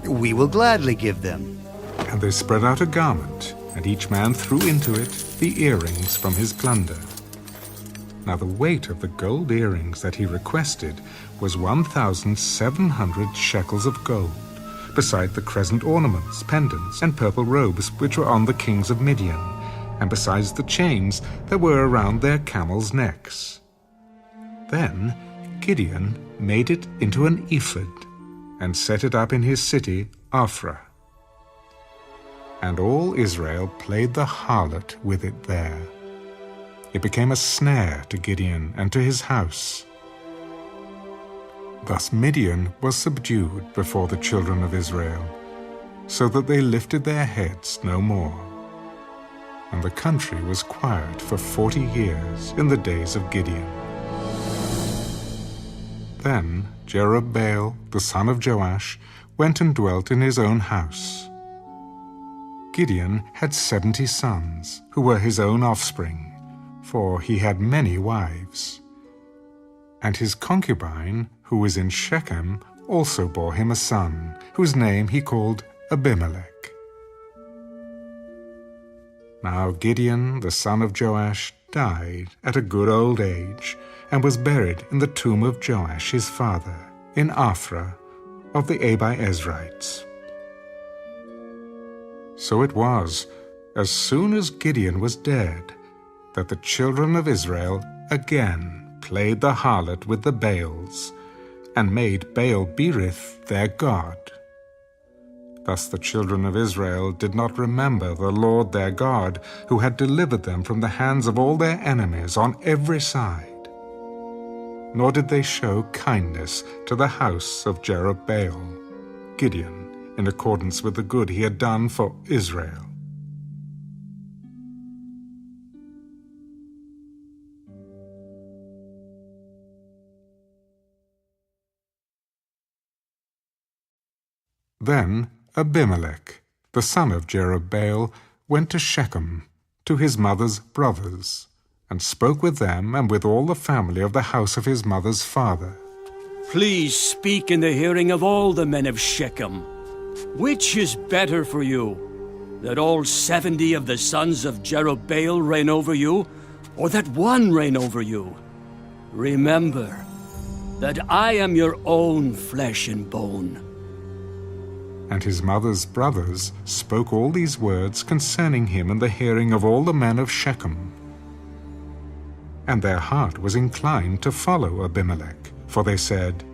We will gladly give them. And they spread out a garment, and each man threw into it the earrings from his plunder. Now the weight of the gold earrings that he requested was 1,700 shekels of gold, beside the crescent ornaments, pendants, and purple robes which were on the kings of Midian, and besides the chains that were around their camels' necks. Then Gideon made it into an ephod, and set it up in his city, Ophrah. And all Israel played the harlot with it there. It became a snare to Gideon and to his house. Thus Midian was subdued before the children of Israel, so that they lifted their heads no more. And the country was quiet for 40 years in the days of Gideon. Then Jerubbaal, the son of Joash, went and dwelt in his own house. Gideon had 70 sons, who were his own offspring, for he had many wives. And his concubine, who was in Shechem, also bore him a son, whose name he called Abimelech. Now Gideon, the son of Joash, died at a good old age, and was buried in the tomb of Joash his father, in Ophrah of the Abiezrites. So it was, as soon as Gideon was dead, that the children of Israel again played the harlot with the Baals, and made Baal-berith their god. Thus the children of Israel did not remember the Lord their God, who had delivered them from the hands of all their enemies on every side. Nor did they show kindness to the house of Jerubbaal, Gideon, in accordance with the good he had done for Israel. Then Abimelech, the son of Jerubbaal, went to Shechem, to his mother's brothers, and spoke with them and with all the family of the house of his mother's father. Please speak in the hearing of all the men of Shechem. Which is better for you, that all 70 of the sons of Jerubbaal reign over you, or that one reign over you? Remember that I am your own flesh and bone. And his mother's brothers spoke all these words concerning him in the hearing of all the men of Shechem. And their heart was inclined to follow Abimelech, for they said,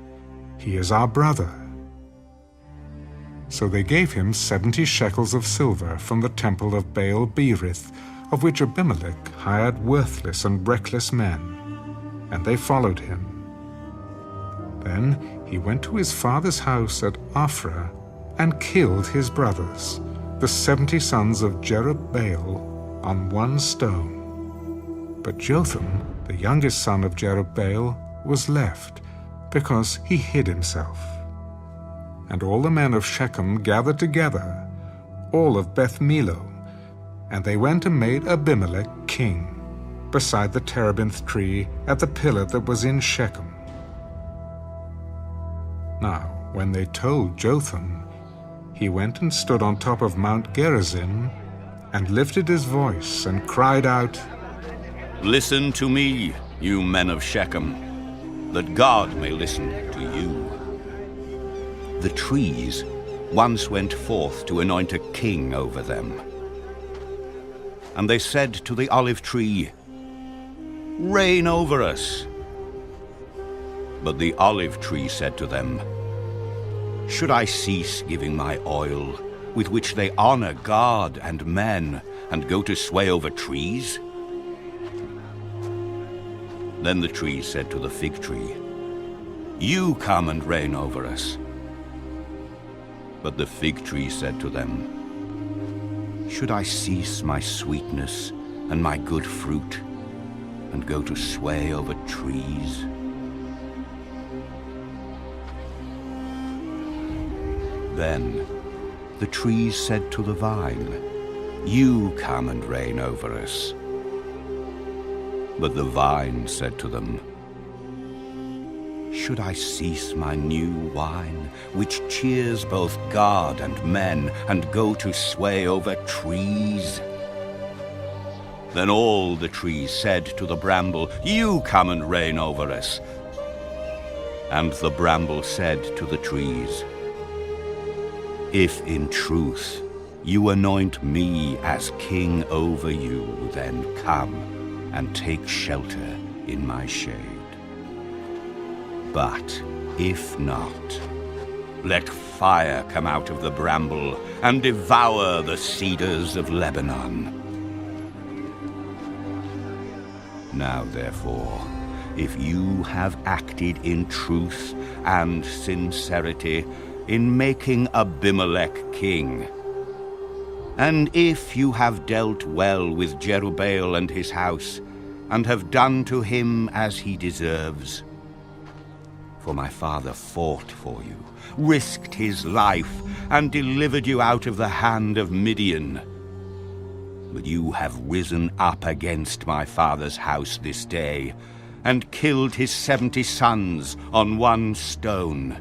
He is our brother. So they gave him 70 shekels of silver from the temple of Baal Berith, of which Abimelech hired worthless and reckless men, and they followed him. Then he went to his father's house at Ophrah and killed his brothers, the 70 sons of Jerubbaal, on one stone. But Jotham, the youngest son of Jerubbaal, was left, because he hid himself. And all the men of Shechem gathered together, all of Beth Millo, and they went and made Abimelech king, beside the terebinth tree at the pillar that was in Shechem. Now, when they told Jotham, he went and stood on top of Mount Gerizim, and lifted his voice and cried out, Listen to me, you men of Shechem, that God may listen to you. The trees once went forth to anoint a king over them. And they said to the olive tree, Reign over us. But the olive tree said to them, Should I cease giving my oil, with which they honor God and men, and go to sway over trees? Then the tree said to the fig tree, You come and reign over us. But the fig tree said to them, Should I cease my sweetness and my good fruit, and go to sway over trees? Then the trees said to the vine, You come and reign over us. But the vine said to them, Should I cease my new wine, which cheers both God and men, and go to sway over trees? Then all the trees said to the bramble, You come and reign over us. And the bramble said to the trees, If in truth you anoint me as king over you, then come and take shelter in my shade. But if not, let fire come out of the bramble and devour the cedars of Lebanon. Now therefore, if you have acted in truth and sincerity in making Abimelech king, and if you have dealt well with Jerubbaal and his house, and have done to him as he deserves, for my father fought for you, risked his life, and delivered you out of the hand of Midian. But you have risen up against my father's house this day, and killed his 70 sons on one stone,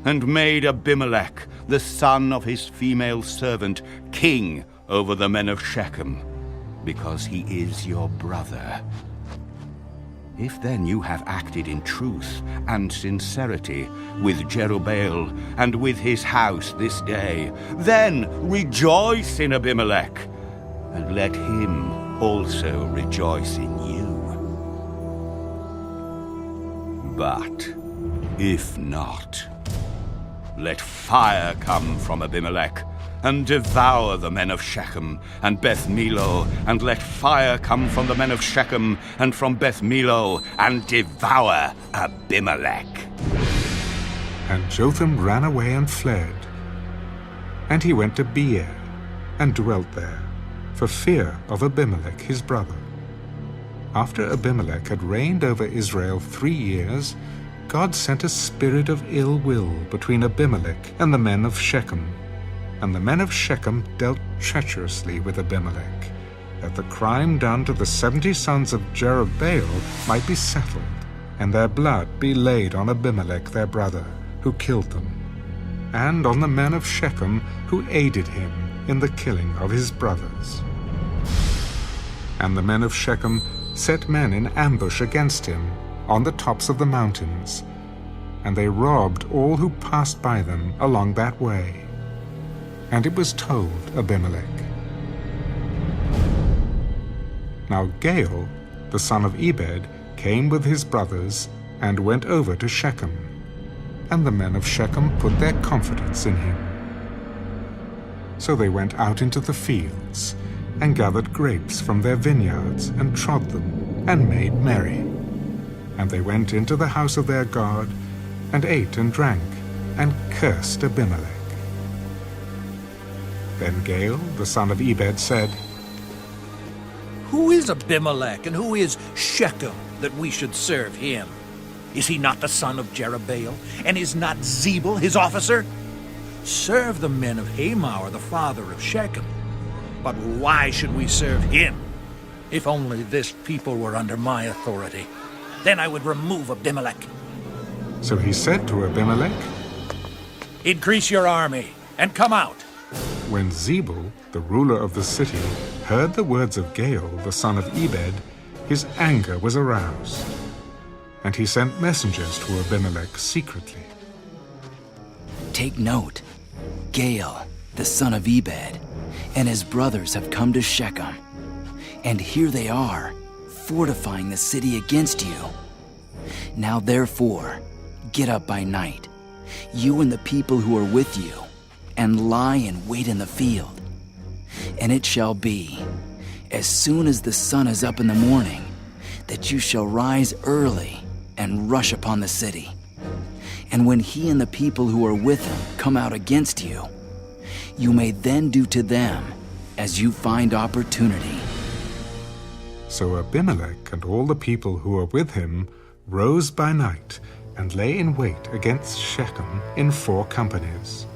and made Abimelech, the son of his female servant, king over the men of Shechem, because he is your brother. If then you have acted in truth and sincerity with Jerubbaal and with his house this day, then rejoice in Abimelech, and let him also rejoice in you. But if not, let fire come from Abimelech, and devour the men of Shechem and Beth Millo, and let fire come from the men of Shechem and from Beth Millo, and devour Abimelech. And Jotham ran away and fled. And he went to Beer, and dwelt there, for fear of Abimelech his brother. After Abimelech had reigned over Israel 3 years, God sent a spirit of ill will between Abimelech and the men of Shechem. And the men of Shechem dealt treacherously with Abimelech, that the crime done to the 70 sons of Jerubbaal might be settled, and their blood be laid on Abimelech their brother, who killed them, and on the men of Shechem who aided him in the killing of his brothers. And the men of Shechem set men in ambush against him on the tops of the mountains, and they robbed all who passed by them along that way. And it was told Abimelech. Now Gaal, the son of Ebed, came with his brothers and went over to Shechem. And the men of Shechem put their confidence in him. So they went out into the fields, and gathered grapes from their vineyards, and trod them, and made merry. And they went into the house of their God, and ate and drank, and cursed Abimelech. Then Gaal, the son of Ebed, said, Who is Abimelech, and who is Shechem, that we should serve him? Is he not the son of Jerubbaal, and is not Zebul his officer? Serve the men of Hamor, the father of Shechem. But why should we serve him? If only this people were under my authority, then I would remove Abimelech. So he said to Abimelech, Increase your army, and come out. When Zebul, the ruler of the city, heard the words of Gaal, the son of Ebed, his anger was aroused. And he sent messengers to Abimelech secretly. Take note, Gaal, the son of Ebed, and his brothers have come to Shechem, and here they are, fortifying the city against you. Now therefore, get up by night, you and the people who are with you, and lie and wait in the field. And it shall be, as soon as the sun is up in the morning, that you shall rise early and rush upon the city. And when he and the people who are with him come out against you, you may then do to them as you find opportunity. So Abimelech and all the people who were with him rose by night and lay in wait against Shechem in 4 companies.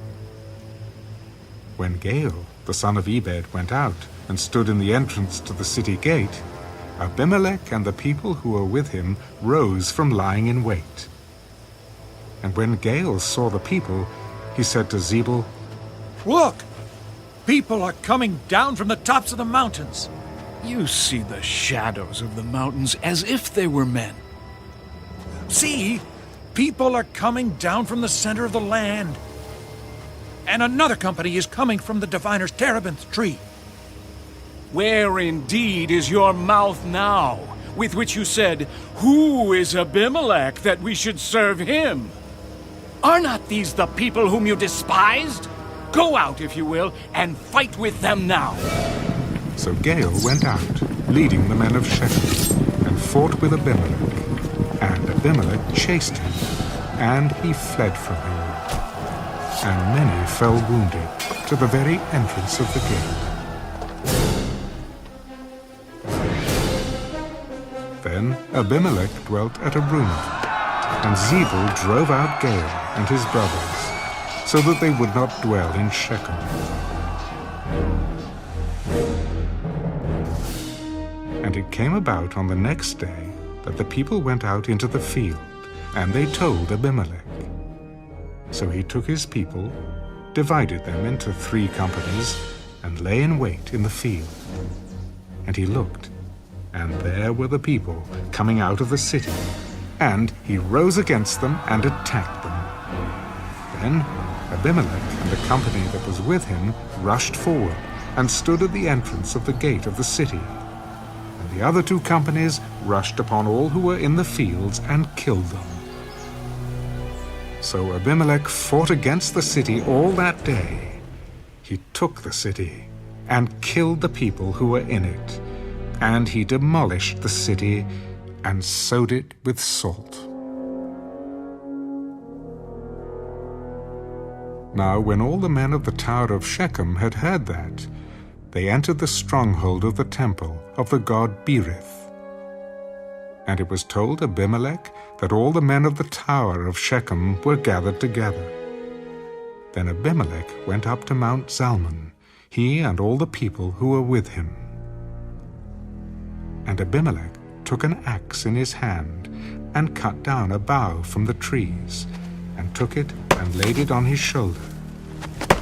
When Gaal, the son of Ebed, went out and stood in the entrance to the city gate, Abimelech and the people who were with him rose from lying in wait. And when Gaal saw the people, he said to Zebul, Look! People are coming down from the tops of the mountains. You see the shadows of the mountains as if they were men. See! People are coming down from the center of the land. And another company is coming from the diviner's terebinth tree. Where indeed is your mouth now, with which you said, Who is Abimelech that we should serve him? Are not these the people whom you despised? Go out, if you will, and fight with them now. So Gaal went out, leading the men of Shechem, and fought with Abimelech. And Abimelech chased him, and he fled from him. And many fell wounded to the very entrance of the gate. Then Abimelech dwelt at Arunah, and Zebul drove out Gaal and his brothers, so that they would not dwell in Shechem. And it came about on the next day that the people went out into the field, and they told Abimelech. So he took his people, divided them into 3 companies, and lay in wait in the field. And he looked, and there were the people coming out of the city, and he rose against them and attacked them. Then Abimelech and the company that was with him rushed forward and stood at the entrance of the gate of the city. And the other 2 companies rushed upon all who were in the fields and killed them. So Abimelech fought against the city all that day. He took the city and killed the people who were in it, and he demolished the city and sowed it with salt. Now when all the men of the tower of Shechem had heard that, they entered the stronghold of the temple of the god Berith. And it was told Abimelech that all the men of the tower of Shechem were gathered together. Then Abimelech went up to Mount Zalmon, he and all the people who were with him. And Abimelech took an axe in his hand, and cut down a bough from the trees, and took it and laid it on his shoulder.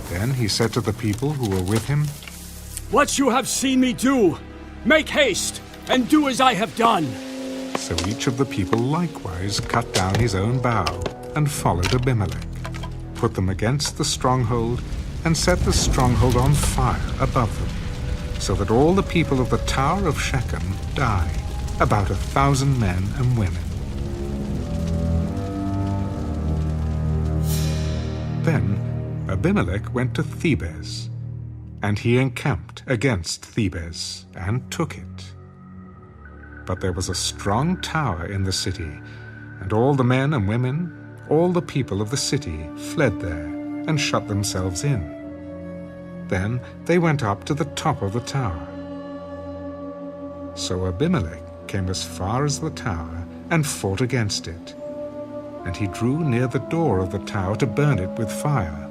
Then he said to the people who were with him, What you have seen me do, make haste, and do as I have done. So each of the people likewise cut down his own bough, and followed Abimelech, put them against the stronghold, and set the stronghold on fire above them, so that all the people of the tower of Shechem died, about 1,000 men and women. Then Abimelech went to Thebez, and he encamped against Thebes and took it. But there was a strong tower in the city, and all the men and women, all the people of the city, fled there and shut themselves in. Then they went up to the top of the tower. So Abimelech came as far as the tower and fought against it. And he drew near the door of the tower to burn it with fire.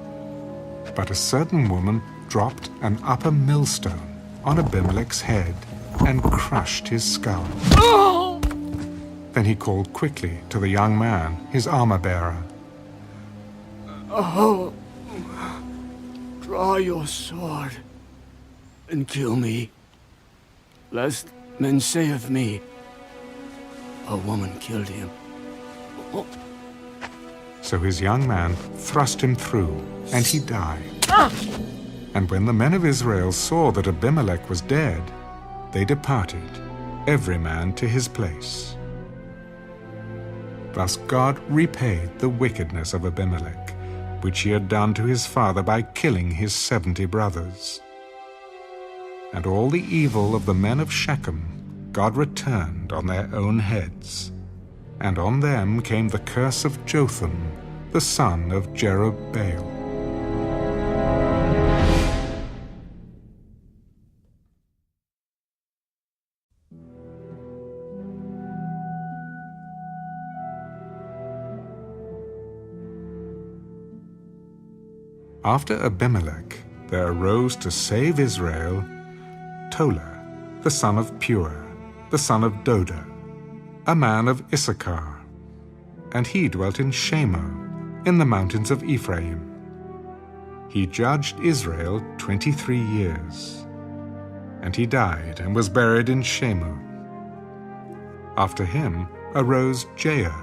But a certain woman dropped an upper millstone on Abimelech's head and crushed his skull. Then he called quickly to the young man, his armor-bearer. Draw your sword and kill me, lest men say of me, a woman killed him. So his young man thrust him through, and he died. And when the men of Israel saw that Abimelech was dead, they departed, every man to his place. Thus God repaid the wickedness of Abimelech, which he had done to his father by killing his 70 brothers. And all the evil of the men of Shechem God returned on their own heads, and on them came the curse of Jotham, the son of Jerubbaal. After Abimelech, there arose to save Israel Tola, the son of Pur, the son of Doda, a man of Issachar, and he dwelt in Shamoh, in the mountains of Ephraim. He judged Israel 23 years, and he died and was buried in Shamoh. After him arose Jair,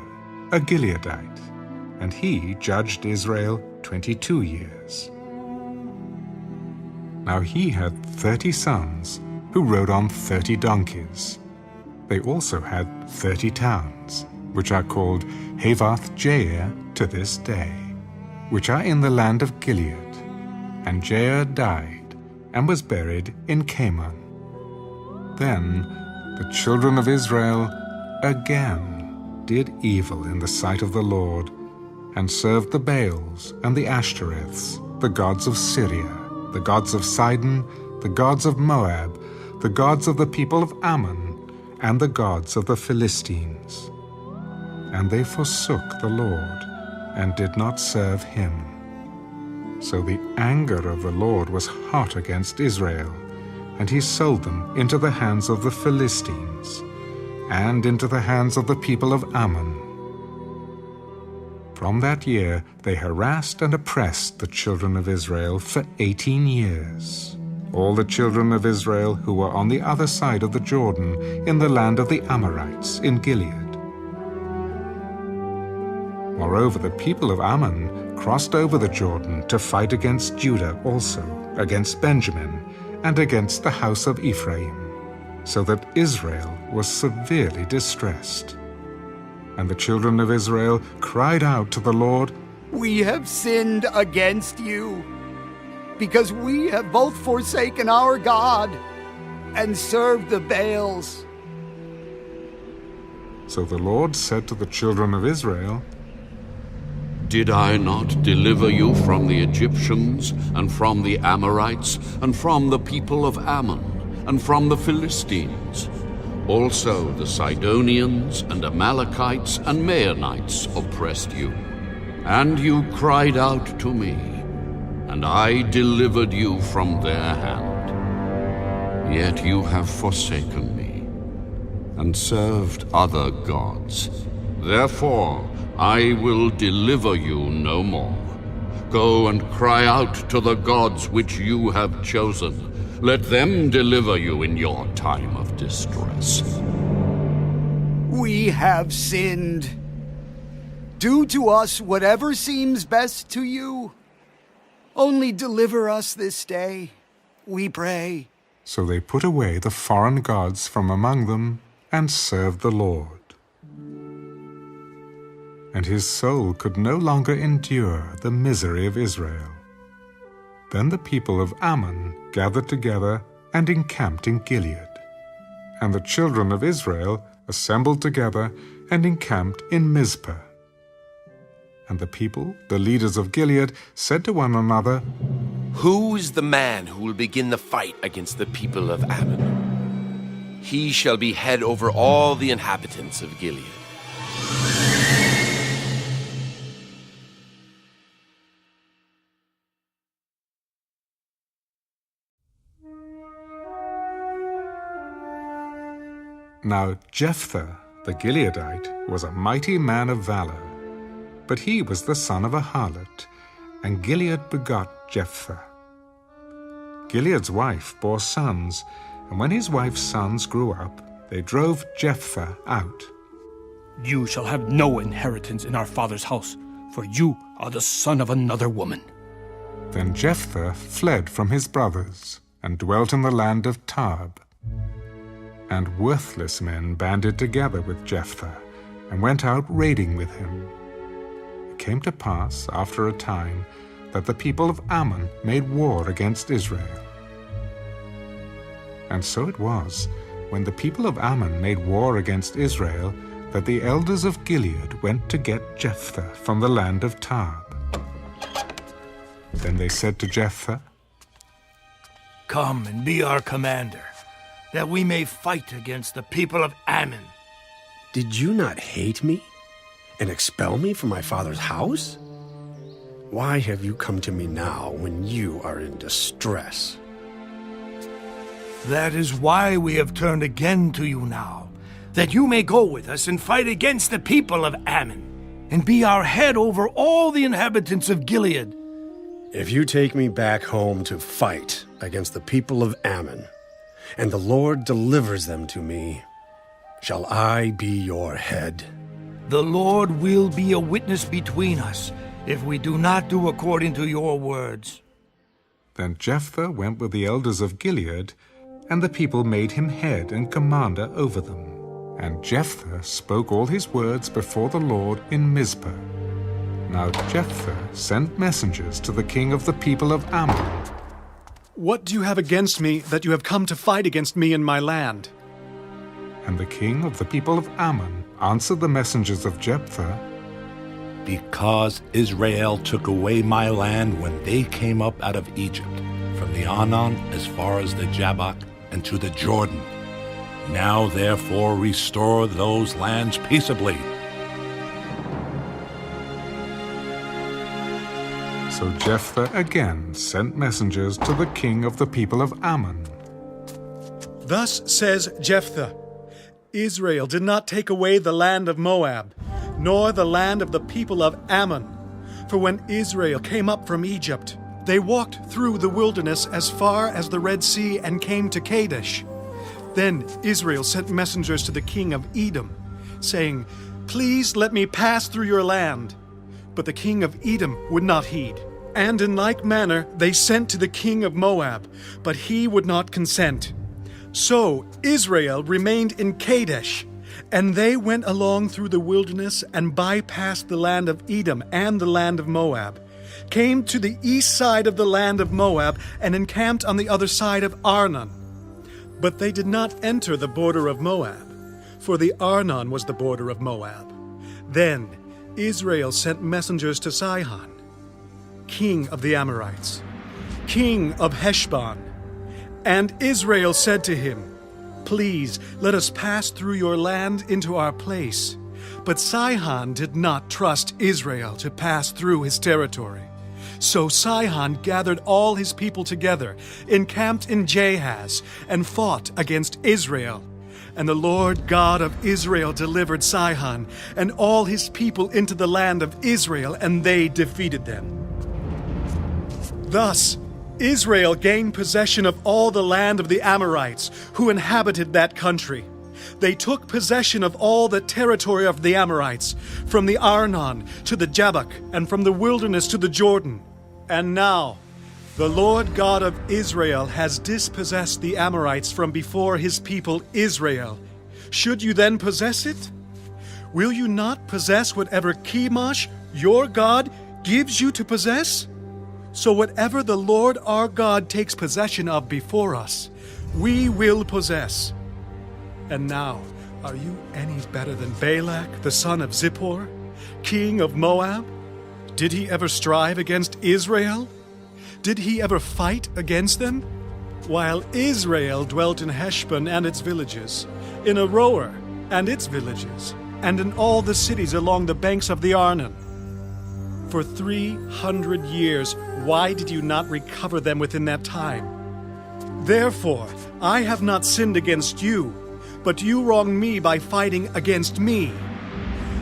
a Gileadite, and he judged Israel 22 years. Now he had 30 sons who rode on 30 donkeys. They also had 30 towns, which are called Havoth Jair to this day, which are in the land of Gilead. And Jair died and was buried in Camon. Then the children of Israel again did evil in the sight of the Lord, and served the Baals and the Ashtoreths, the gods of Syria, the gods of Sidon, the gods of Moab, the gods of the people of Ammon, and the gods of the Philistines. And they forsook the Lord, and did not serve him. So the anger of the Lord was hot against Israel, and he sold them into the hands of the Philistines, and into the hands of the people of Ammon. From that year they harassed and oppressed the children of Israel for 18 years. All the children of Israel who were on the other side of the Jordan, in the land of the Amorites, in Gilead. Moreover, the people of Ammon crossed over the Jordan to fight against Judah also, against Benjamin, and against the house of Ephraim, so that Israel was severely distressed. And the children of Israel cried out to the Lord, "We have sinned against you, because we have both forsaken our God and served the Baals." So the Lord said to the children of Israel, Did I not deliver you from the Egyptians, and from the Amorites, and from the people of Ammon, and from the Philistines? Also the Sidonians, and Amalekites, and Maonites oppressed you. And you cried out to me, and I delivered you from their hand. Yet you have forsaken me, and served other gods. Therefore I will deliver you no more. Go and cry out to the gods which you have chosen. Let them deliver you in your time of distress. We have sinned. Do to us whatever seems best to you. Only deliver us this day, we pray. So they put away the foreign gods from among them and served the Lord. And his soul could no longer endure the misery of Israel. Then the people of Ammon gathered together and encamped in Gilead. And the children of Israel assembled together and encamped in Mizpah. And the people, the leaders of Gilead, said to one another, "Who is the man who will begin the fight against the people of Ammon? He shall be head over all the inhabitants of Gilead." Now Jephthah, the Gileadite, was a mighty man of valor. But he was the son of a harlot, and Gilead begot Jephthah. Gilead's wife bore sons, and when his wife's sons grew up, they drove Jephthah out. "You shall have no inheritance in our father's house, for you are the son of another woman." Then Jephthah fled from his brothers, and dwelt in the land of Tarb. And worthless men banded together with Jephthah, and went out raiding with him. It came to pass, after a time, that the people of Ammon made war against Israel. And so it was, when the people of Ammon made war against Israel, that the elders of Gilead went to get Jephthah from the land of Tarb. Then they said to Jephthah, "Come and be our commander, that we may fight against the people of Ammon." Did you not hate me and expel me from my father's house? Why have you come to me now when you are in distress? That is why we have turned again to you now, that you may go with us and fight against the people of Ammon, and be our head over all the inhabitants of Gilead. If you take me back home to fight against the people of Ammon, and the Lord delivers them to me, shall I be your head? The Lord will be a witness between us, if we do not do according to your words. Then Jephthah went with the elders of Gilead, and the people made him head and commander over them. And Jephthah spoke all his words before the Lord in Mizpah. Now Jephthah sent messengers to the king of the people of Ammon. "What do you have against me that you have come to fight against me in my land?" And the king of the people of Ammon answered the messengers of Jephthah, "Because Israel took away my land when they came up out of Egypt, from the Arnon as far as the Jabbok and to the Jordan. Now therefore restore those lands peaceably." So Jephthah again sent messengers to the king of the people of Ammon. "Thus says Jephthah, Israel did not take away the land of Moab, nor the land of the people of Ammon. For when Israel came up from Egypt, they walked through the wilderness as far as the Red Sea and came to Kadesh. Then Israel sent messengers to the king of Edom, saying, 'Please let me pass through your land.' But the king of Edom would not heed. And in like manner they sent to the king of Moab, but he would not consent. So Israel remained in Kadesh, and they went along through the wilderness and bypassed the land of Edom and the land of Moab, came to the east side of the land of Moab, and encamped on the other side of Arnon. But they did not enter the border of Moab, for the Arnon was the border of Moab. Then Israel sent messengers to Sihon, king of the Amorites, king of Heshbon. And Israel said to him, 'Please let us pass through your land into our place.' But Sihon did not trust Israel to pass through his territory. So Sihon gathered all his people together, encamped in Jahaz, and fought against Israel. And the Lord God of Israel delivered Sihon and all his people into the land of Israel, and they defeated them. Thus Israel gained possession of all the land of the Amorites who inhabited that country. They took possession of all the territory of the Amorites, from the Arnon to the Jabbok, and from the wilderness to the Jordan. And now the Lord God of Israel has dispossessed the Amorites from before his people Israel. Should you then possess it? Will you not possess whatever Chemosh, your God, gives you to possess? So whatever the Lord our God takes possession of before us, we will possess. And now, are you any better than Balak, the son of Zippor, king of Moab? Did he ever strive against Israel? Did he ever fight against them? While Israel dwelt in Heshbon and its villages, in Aroer and its villages, and in all the cities along the banks of the Arnon. For 300 years, why did you not recover them within that time? Therefore, I have not sinned against you, but you wronged me by fighting against me.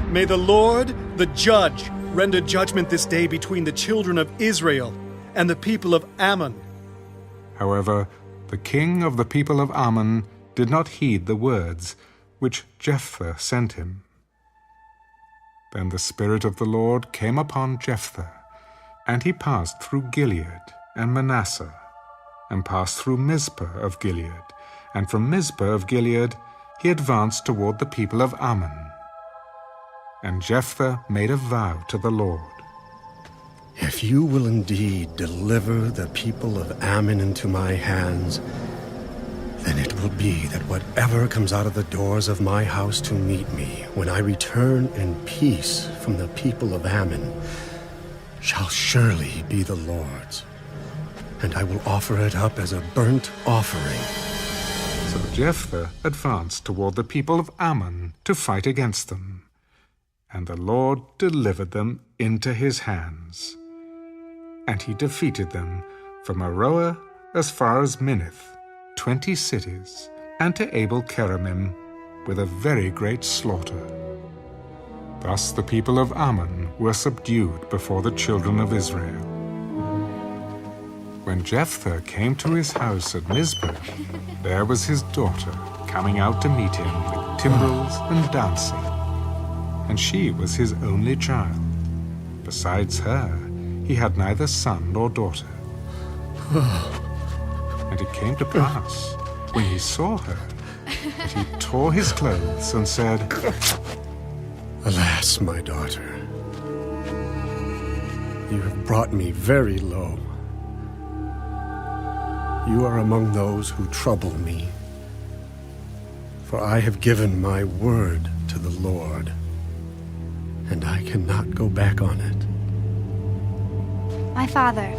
May the Lord, the judge, render judgment this day between the children of Israel and the people of Ammon. However, the king of the people of Ammon did not heed the words which Jephthah sent him. Then the Spirit of the Lord came upon Jephthah, and he passed through Gilead and Manasseh, and passed through Mizpah of Gilead, and from Mizpah of Gilead he advanced toward the people of Ammon. And Jephthah made a vow to the Lord. If you will indeed deliver the people of Ammon into my hands, then it will be that whatever comes out of the doors of my house to meet me when I return in peace from the people of Ammon shall surely be the Lord's, and I will offer it up as a burnt offering. So Jephthah advanced toward the people of Ammon to fight against them, and the Lord delivered them into his hands. And he defeated them from Aroer as far as Minnith, 20 cities, and to Abel-keramim with a very great slaughter. Thus the people of Ammon were subdued before the children of Israel. When Jephthah came to his house at Mizpah, there was his daughter coming out to meet him with timbrels and dancing, and she was his only child. Besides her, he had neither son nor daughter. And it came to pass, when he saw her, that he tore his clothes and said, Alas, my daughter, you have brought me very low. You are among those who trouble me, for I have given my word to the Lord, and I cannot go back on it. My father,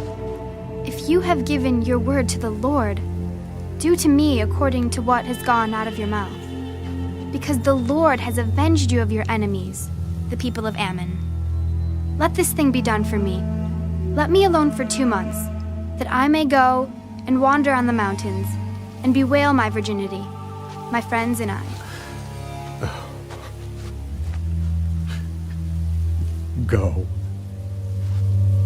if you have given your word to the Lord, do to me according to what has gone out of your mouth. Because the Lord has avenged you of your enemies, the people of Ammon. Let this thing be done for me. Let me alone for 2 months, that I may go and wander on the mountains, and bewail my virginity, my friends and I. Go.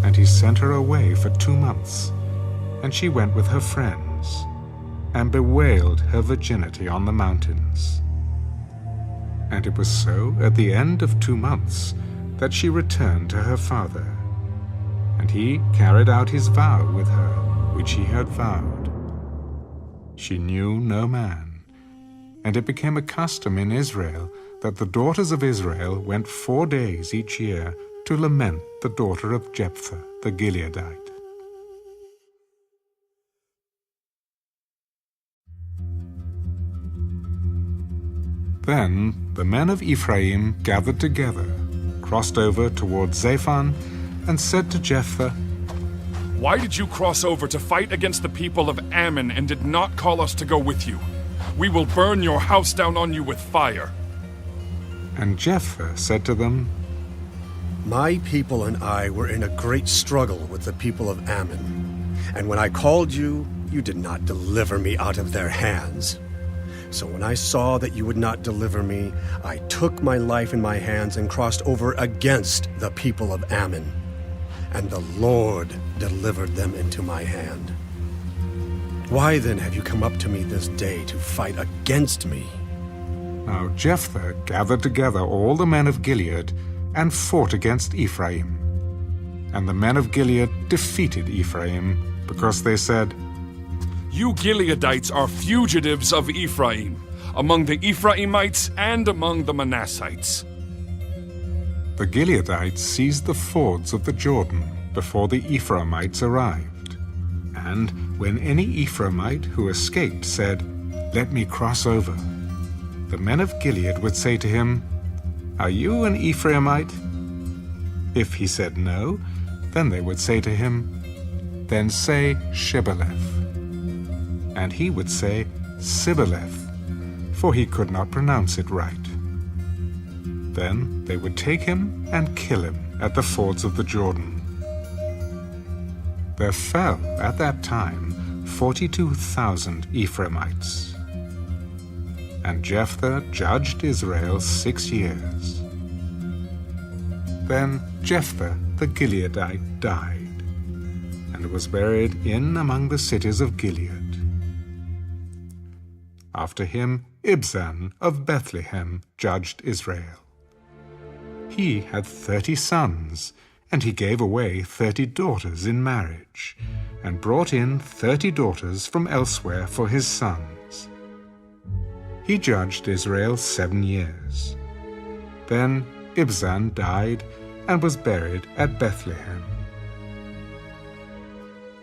And he sent her away for 2 months, and she went with her friends, and bewailed her virginity on the mountains. And it was so at the end of 2 months that she returned to her father, and he carried out his vow with her, which he had vowed. She knew no man, and it became a custom in Israel that the daughters of Israel went 4 days each year to lament the daughter of Jephthah the Gileadite. Then the men of Ephraim gathered together, crossed over toward Zaphon, and said to Jephthah, Why did you cross over to fight against the people of Ammon and did not call us to go with you? We will burn your house down on you with fire. And Jephthah said to them, My people and I were in a great struggle with the people of Ammon, and when I called you, you did not deliver me out of their hands. So when I saw that you would not deliver me, I took my life in my hands and crossed over against the people of Ammon. And the Lord delivered them into my hand. Why then have you come up to me this day to fight against me? Now Jephthah gathered together all the men of Gilead and fought against Ephraim. And the men of Gilead defeated Ephraim, because they said, You Gileadites are fugitives of Ephraim, among the Ephraimites and among the Manassites. The Gileadites seized the fords of the Jordan, before the Ephraimites arrived. And when any Ephraimite who escaped said, "Let me cross over," the men of Gilead would say to him, "Are you an Ephraimite?" If he said no, then they would say to him, "Then say Shibboleth." And he would say Sibboleth, for he could not pronounce it right. Then they would take him and kill him at the fords of the Jordan. There fell at that time 42,000 Ephraimites. And Jephthah judged Israel 6 years. Then Jephthah the Gileadite died, and was buried in among the cities of Gilead. After him Ibzan of Bethlehem judged Israel. He had 30 sons, and he gave away 30 daughters in marriage, and brought in 30 daughters from elsewhere for his sons. He judged Israel 7 years. Then Ibzan died and was buried at Bethlehem.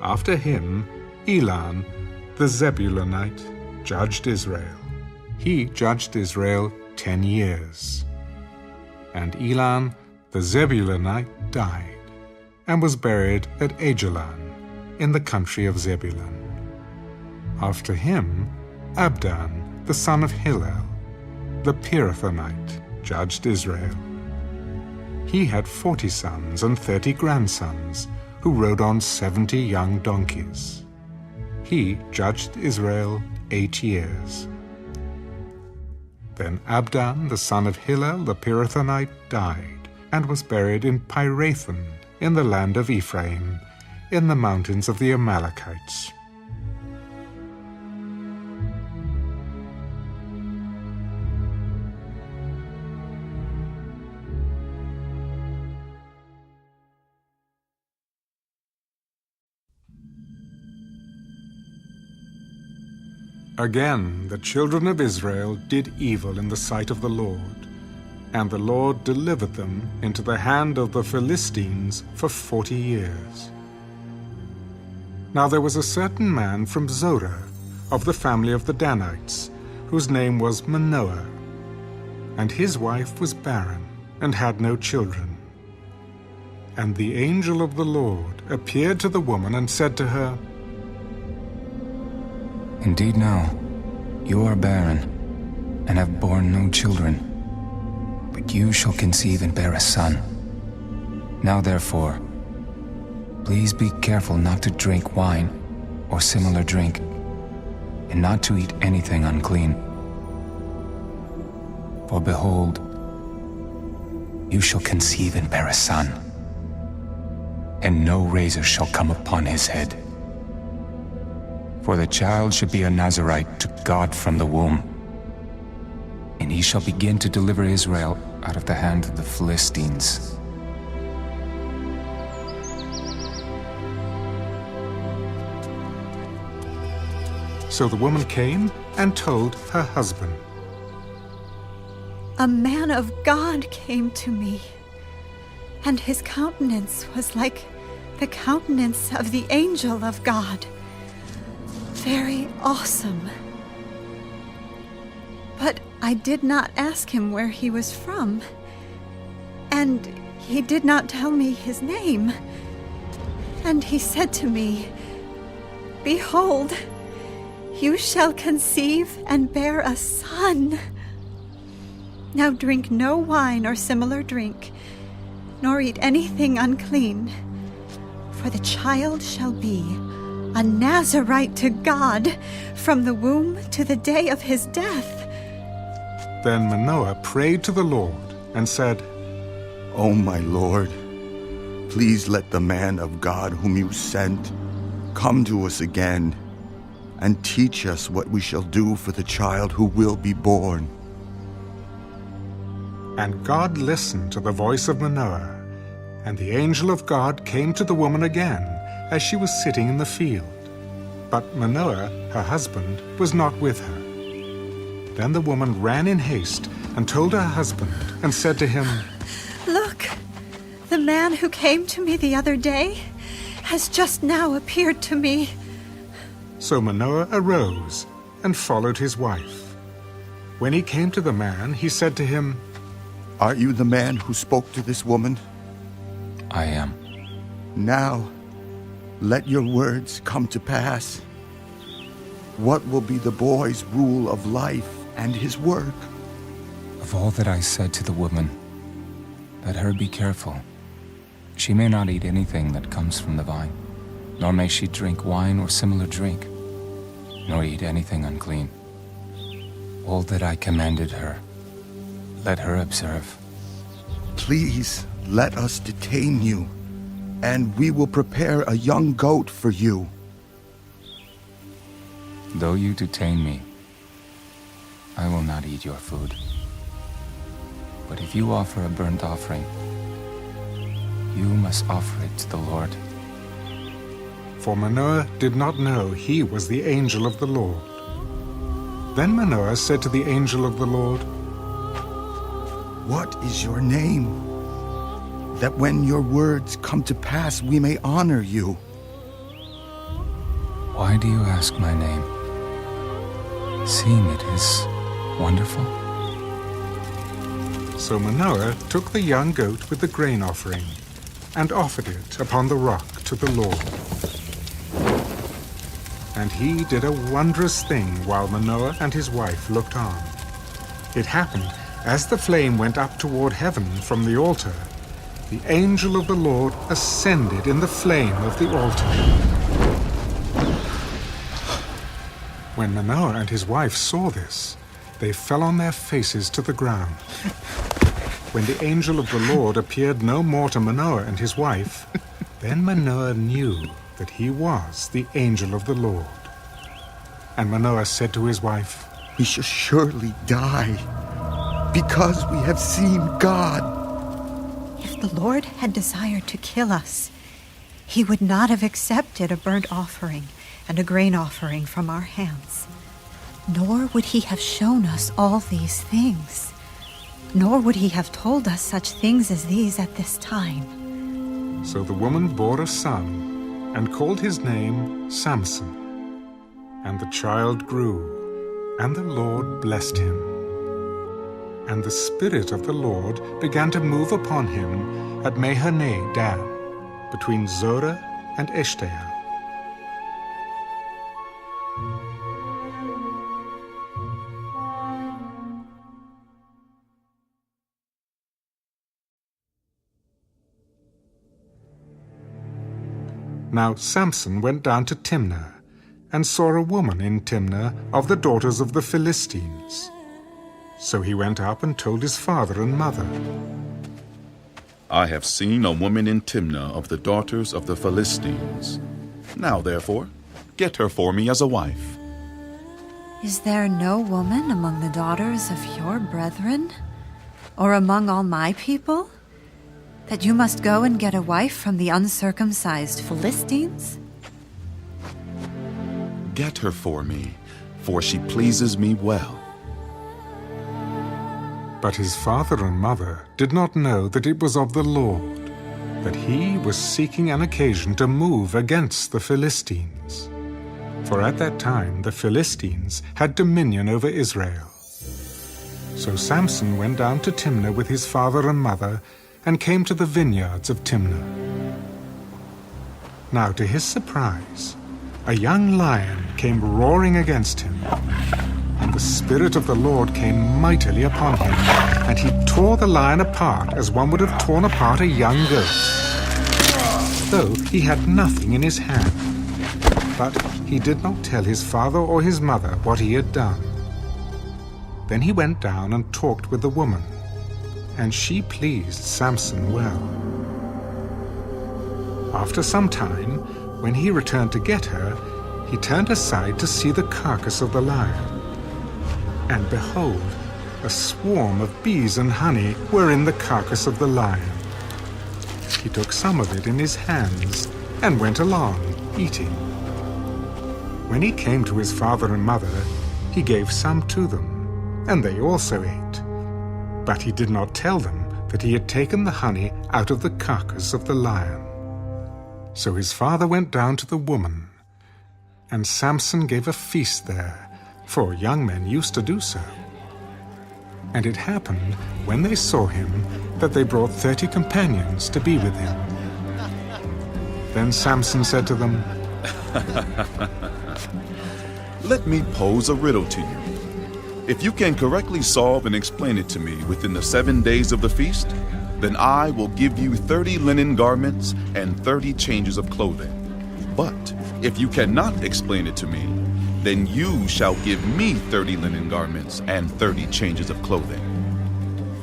After him, Elon the Zebulunite judged Israel. He judged Israel 10 years. And Elon the Zebulunite died, and was buried at Ajalon, in the country of Zebulun. After him, Abdon the son of Hillel, the Pirathonite, judged Israel. He had 40 sons and 30 grandsons, who rode on 70 young donkeys. He judged Israel 8 years. Then Abdon the son of Hillel the Pirathonite died, and was buried in Pirathon, in the land of Ephraim, in the mountains of the Amalekites. Again, the children of Israel did evil in the sight of the Lord, and the Lord delivered them into the hand of the Philistines for 40 years. Now there was a certain man from Zorah, of the family of the Danites, whose name was Manoah, and his wife was barren, and had no children. And the angel of the Lord appeared to the woman and said to her, "Indeed now, you are barren, and have borne no children, but you shall conceive and bear a son. Now therefore, please be careful not to drink wine or similar drink, and not to eat anything unclean. For behold, you shall conceive and bear a son, and no razor shall come upon his head. For the child should be a Nazirite to God from the womb, and he shall begin to deliver Israel out of the hand of the Philistines." So the woman came and told her husband. "A man of God came to me, and his countenance was like the countenance of the angel of God. Very awesome. But I did not ask him where he was from, and he did not tell me his name. And he said to me, 'Behold, you shall conceive and bear a son. Now drink no wine or similar drink, nor eat anything unclean, for the child shall be a Nazirite to God from the womb to the day of his death.'" Then Manoah prayed to the Lord and said, "O my Lord, please let the man of God whom you sent come to us again, and teach us what we shall do for the child who will be born." And God listened to the voice of Manoah, and the angel of God came to the woman again, as she was sitting in the field. But Manoah, her husband, was not with her. Then the woman ran in haste and told her husband, and said to him, "Look, the man who came to me the other day has just now appeared to me. So Manoah arose and followed his wife. When he came to the man, he said to him, "Are you the man who spoke to this woman?" I am. Now, let your words come to pass. What will be the boy's rule of life and his work? Of all that I said to the woman, let her be careful. She may not eat anything that comes from the vine, nor may she drink wine or similar drink, nor eat anything unclean. All that I commanded her, let her observe. Please let us detain you, and we will prepare a young goat for you. Though you detain me, I will not eat your food. But if you offer a burnt offering, you must offer it to the Lord. For Manoah did not know he was the angel of the Lord. Then Manoah said to the angel of the Lord, "What is your name? That when your words come to pass, we may honor you." Why do you ask my name? Seeing it is wonderful. So Manoah took the young goat with the grain offering and offered it upon the rock to the Lord. And he did a wondrous thing while Manoah and his wife looked on. It happened, as the flame went up toward heaven from the altar, the angel of the Lord ascended in the flame of the altar. When Manoah and his wife saw this, they fell on their faces to the ground. When the angel of the Lord appeared no more to Manoah and his wife, then Manoah knew that he was the angel of the Lord. And Manoah said to his wife, "We shall surely die, because we have seen God." If the Lord had desired to kill us, he would not have accepted a burnt offering and a grain offering from our hands. Nor would he have shown us all these things. Nor would he have told us such things as these at this time. So the woman bore a son and called his name Samson. And the child grew, and the Lord blessed him. And the Spirit of the Lord began to move upon him at Mahaneh Dan, between Zorah and Eshtaol. Now Samson went down to Timnah, and saw a woman in Timnah of the daughters of the Philistines. So he went up and told his father and mother. "I have seen a woman in Timnah of the daughters of the Philistines. Now, therefore, get her for me as a wife." Is there no woman among the daughters of your brethren, or among all my people, that you must go and get a wife from the uncircumcised Philistines? Get her for me, for she pleases me well. But his father and mother did not know that it was of the Lord, that he was seeking an occasion to move against the Philistines. For at that time the Philistines had dominion over Israel. So Samson went down to Timnah with his father and mother, and came to the vineyards of Timnah. Now to his surprise, a young lion came roaring against him, and the Spirit of the Lord came mightily upon him, and he tore the lion apart as one would have torn apart a young goat, though he had nothing in his hand. But he did not tell his father or his mother what he had done. Then he went down and talked with the woman, and she pleased Samson well. After some time, when he returned to get her, he turned aside to see the carcass of the lion. And behold, a swarm of bees and honey were in the carcass of the lion. He took some of it in his hands and went along, eating. When he came to his father and mother, he gave some to them, and they also ate. But he did not tell them that he had taken the honey out of the carcass of the lion. So his father went down to the woman, and Samson gave a feast there, for young men used to do so. And it happened, when they saw him, that they brought 30 companions to be with him. Then Samson said to them, Let me pose a riddle to you. If you can correctly solve and explain it to me within the 7 days of the feast, then I will give you 30 linen garments and 30 changes of clothing. But if you cannot explain it to me, then you shall give me 30 linen garments and 30 changes of clothing.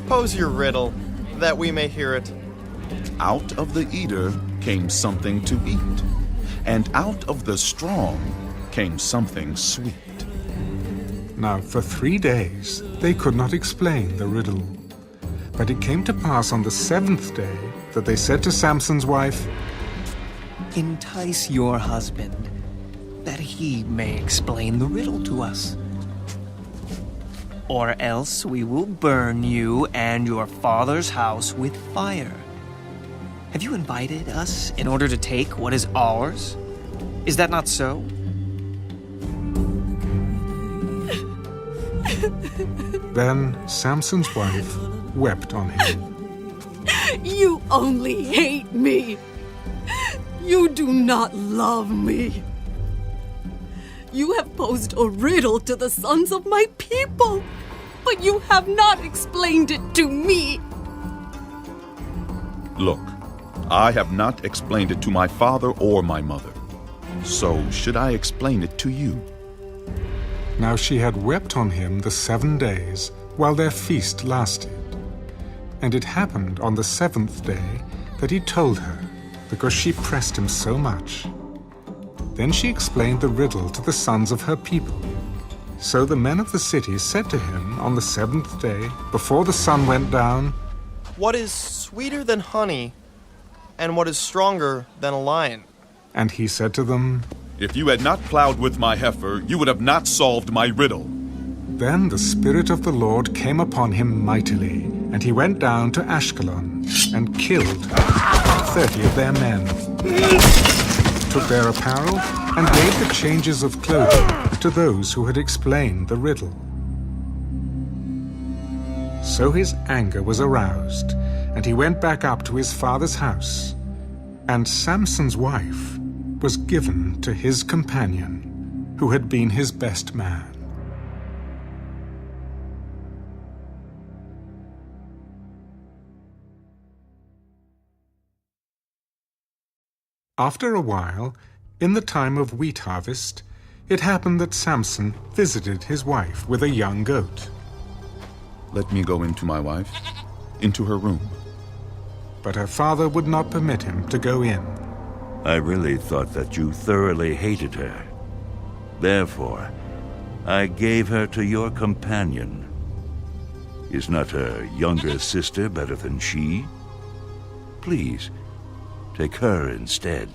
Pose your riddle, that we may hear it. Out of the eater came something to eat, and out of the strong came something sweet. Now for 3 days they could not explain the riddle. But it came to pass on the 7th day that they said to Samson's wife, Entice your husband, that he may explain the riddle to us. Or else we will burn you and your father's house with fire. Have you invited us in order to take what is ours? Is that not so? Then Samson's wife wept on him. You only hate me. You do not love me. You have posed a riddle to the sons of my people, but you have not explained it to me. Look, I have not explained it to my father or my mother. So should I explain it to you? Now she had wept on him the 7 days while their feast lasted. And it happened on the 7th day that he told her, because she pressed him so much. Then she explained the riddle to the sons of her people. So the men of the city said to him on the 7th day, before the sun went down, What is sweeter than honey, and what is stronger than a lion? And he said to them, If you had not plowed with my heifer, you would have not solved my riddle. Then the Spirit of the Lord came upon him mightily, and he went down to Ashkelon and killed 30 of their men, took their apparel, and gave the changes of clothing to those who had explained the riddle. So his anger was aroused, and he went back up to his father's house, and Samson's wife was given to his companion, who had been his best man. After a while, in the time of wheat harvest, it happened that Samson visited his wife with a young goat. Let me go into my wife, into her room. But her father would not permit him to go in. I really thought that you thoroughly hated her. Therefore, I gave her to your companion. Is not her younger sister better than she? Please, take her instead.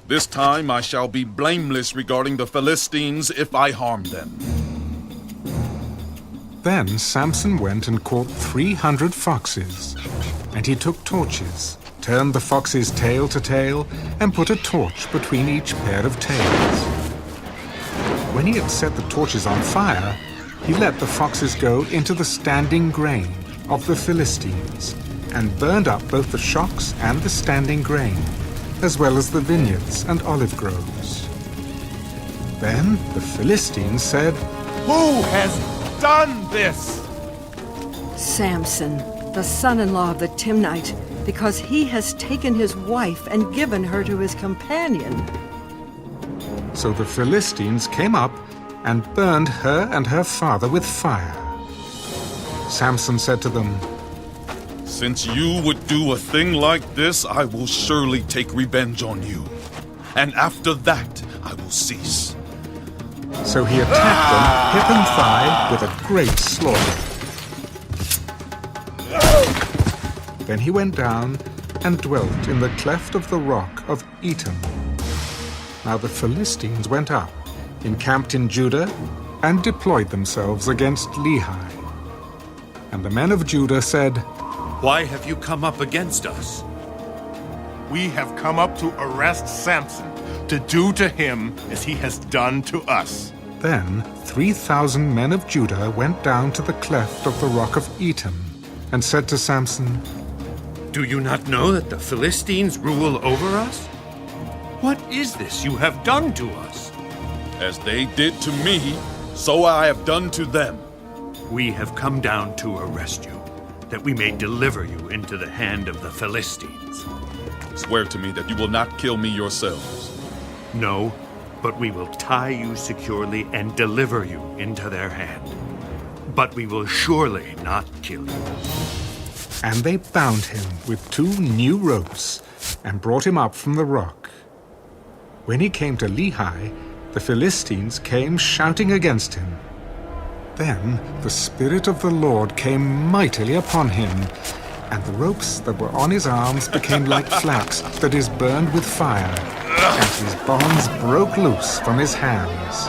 This time I shall be blameless regarding the Philistines if I harm them. Then Samson went and caught 300 foxes, and he took torches, turned the fox's tail to tail, and put a torch between each pair of tails. When he had set the torches on fire, he let the foxes go into the standing grain of the Philistines, and burned up both the shocks and the standing grain, as well as the vineyards and olive groves. Then the Philistines said, Who has done this? Samson, the son-in-law of the Timnite, because he has taken his wife and given her to his companion. So the Philistines came up and burned her and her father with fire. Samson said to them, Since you would do a thing like this, I will surely take revenge on you. And after that, I will cease. So he attacked them, hip and thigh, with a great slaughter. Then he went down and dwelt in the cleft of the rock of Etam. Now the Philistines went up, encamped in Judah, and deployed themselves against Lehi. And the men of Judah said, Why have you come up against us? We have come up to arrest Samson, to do to him as he has done to us. Then 3,000 men of Judah went down to the cleft of the rock of Etam, and said to Samson, Do you not know that the Philistines rule over us? What is this you have done to us? As they did to me, so I have done to them. We have come down to arrest you, that we may deliver you into the hand of the Philistines. Swear to me that you will not kill me yourselves. No, but we will tie you securely and deliver you into their hand. But we will surely not kill you. And they bound him with 2 new ropes, and brought him up from the rock. When he came to Lehi, the Philistines came shouting against him. Then the Spirit of the Lord came mightily upon him, and the ropes that were on his arms became like flax that is burned with fire, and his bonds broke loose from his hands.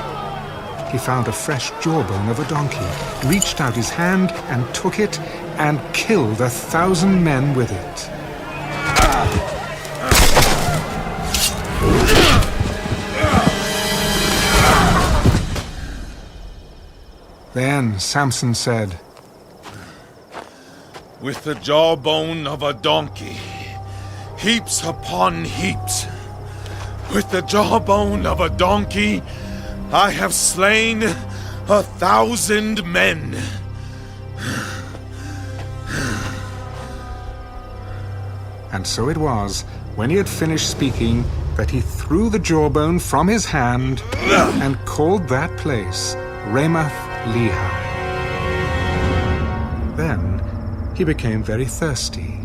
He found a fresh jawbone of a donkey, reached out his hand and took it, and killed 1,000 men with it. Then Samson said, With the jawbone of a donkey, heaps upon heaps. With the jawbone of a donkey, I have slain 1,000 men. And so it was, when he had finished speaking, that he threw the jawbone from his hand and called that place Ramath Lehi. Then he became very thirsty.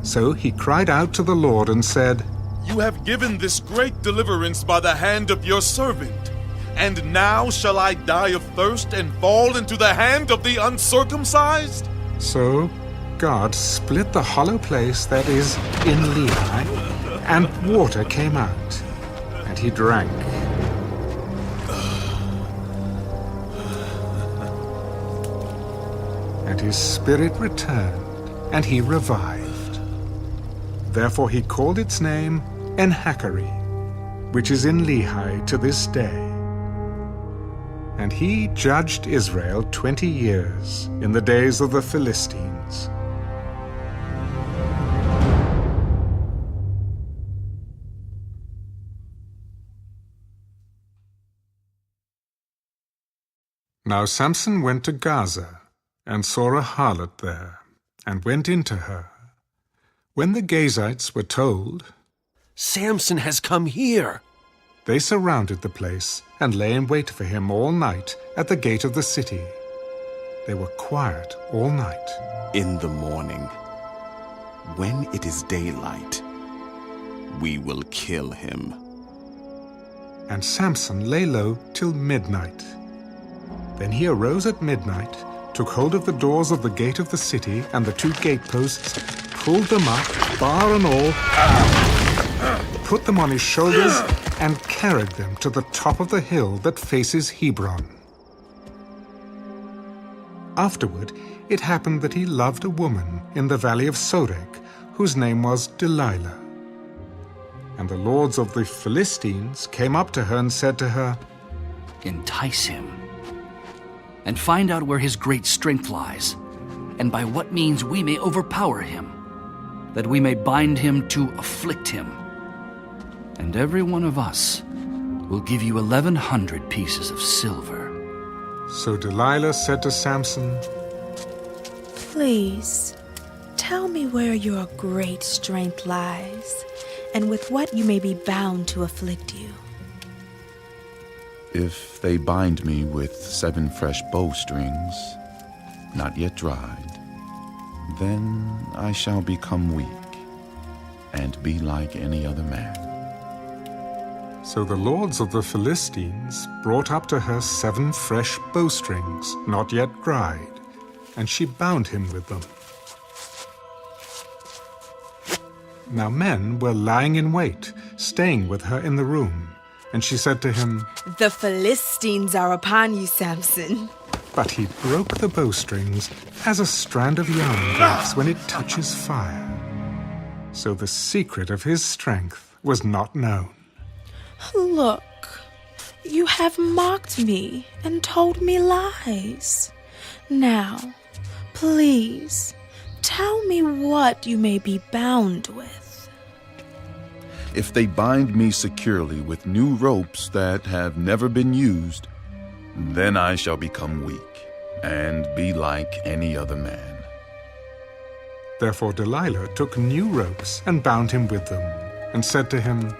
So he cried out to the Lord and said, You have given this great deliverance by the hand of your servant. And now shall I die of thirst and fall into the hand of the uncircumcised? So God split the hollow place that is in Lehi, and water came out, and he drank. And his spirit returned, and he revived. Therefore he called its name En-Hakkore, which is in Lehi to this day. And he judged Israel 20 years in the days of the Philistines. Now Samson went to Gaza, and saw a harlot there, and went into her. When the Gazites were told, Samson has come here, they surrounded the place, and lay in wait for him all night at the gate of the city. They were quiet all night. In the morning, when it is daylight, we will kill him. And Samson lay low till midnight. Then he arose at midnight, took hold of the doors of the gate of the city and the 2 gateposts, pulled them up, bar and all, put them on his shoulders, and carried them to the top of the hill that faces Hebron. Afterward, it happened that he loved a woman in the valley of Sorek, whose name was Delilah. And the lords of the Philistines came up to her and said to her, Entice him, and find out where his great strength lies, and by what means we may overpower him, that we may bind him to afflict him. And every one of us will give you 1,100 pieces of silver. So Delilah said to Samson, Please, tell me where your great strength lies, and with what you may be bound to afflict you. If they bind me with 7 fresh bowstrings, not yet dried, then I shall become weak, and be like any other man. So the lords of the Philistines brought up to her 7 fresh bowstrings, not yet dried, and she bound him with them. Now men were lying in wait, staying with her in the room, and she said to him, The Philistines are upon you, Samson. But he broke the bowstrings as a strand of yarn breaks when it touches fire. So the secret of his strength was not known. Look, you have mocked me and told me lies. Now, please, tell me what you may be bound with. If they bind me securely with new ropes that have never been used, then I shall become weak and be like any other man. Therefore Delilah took new ropes and bound him with them, and said to him,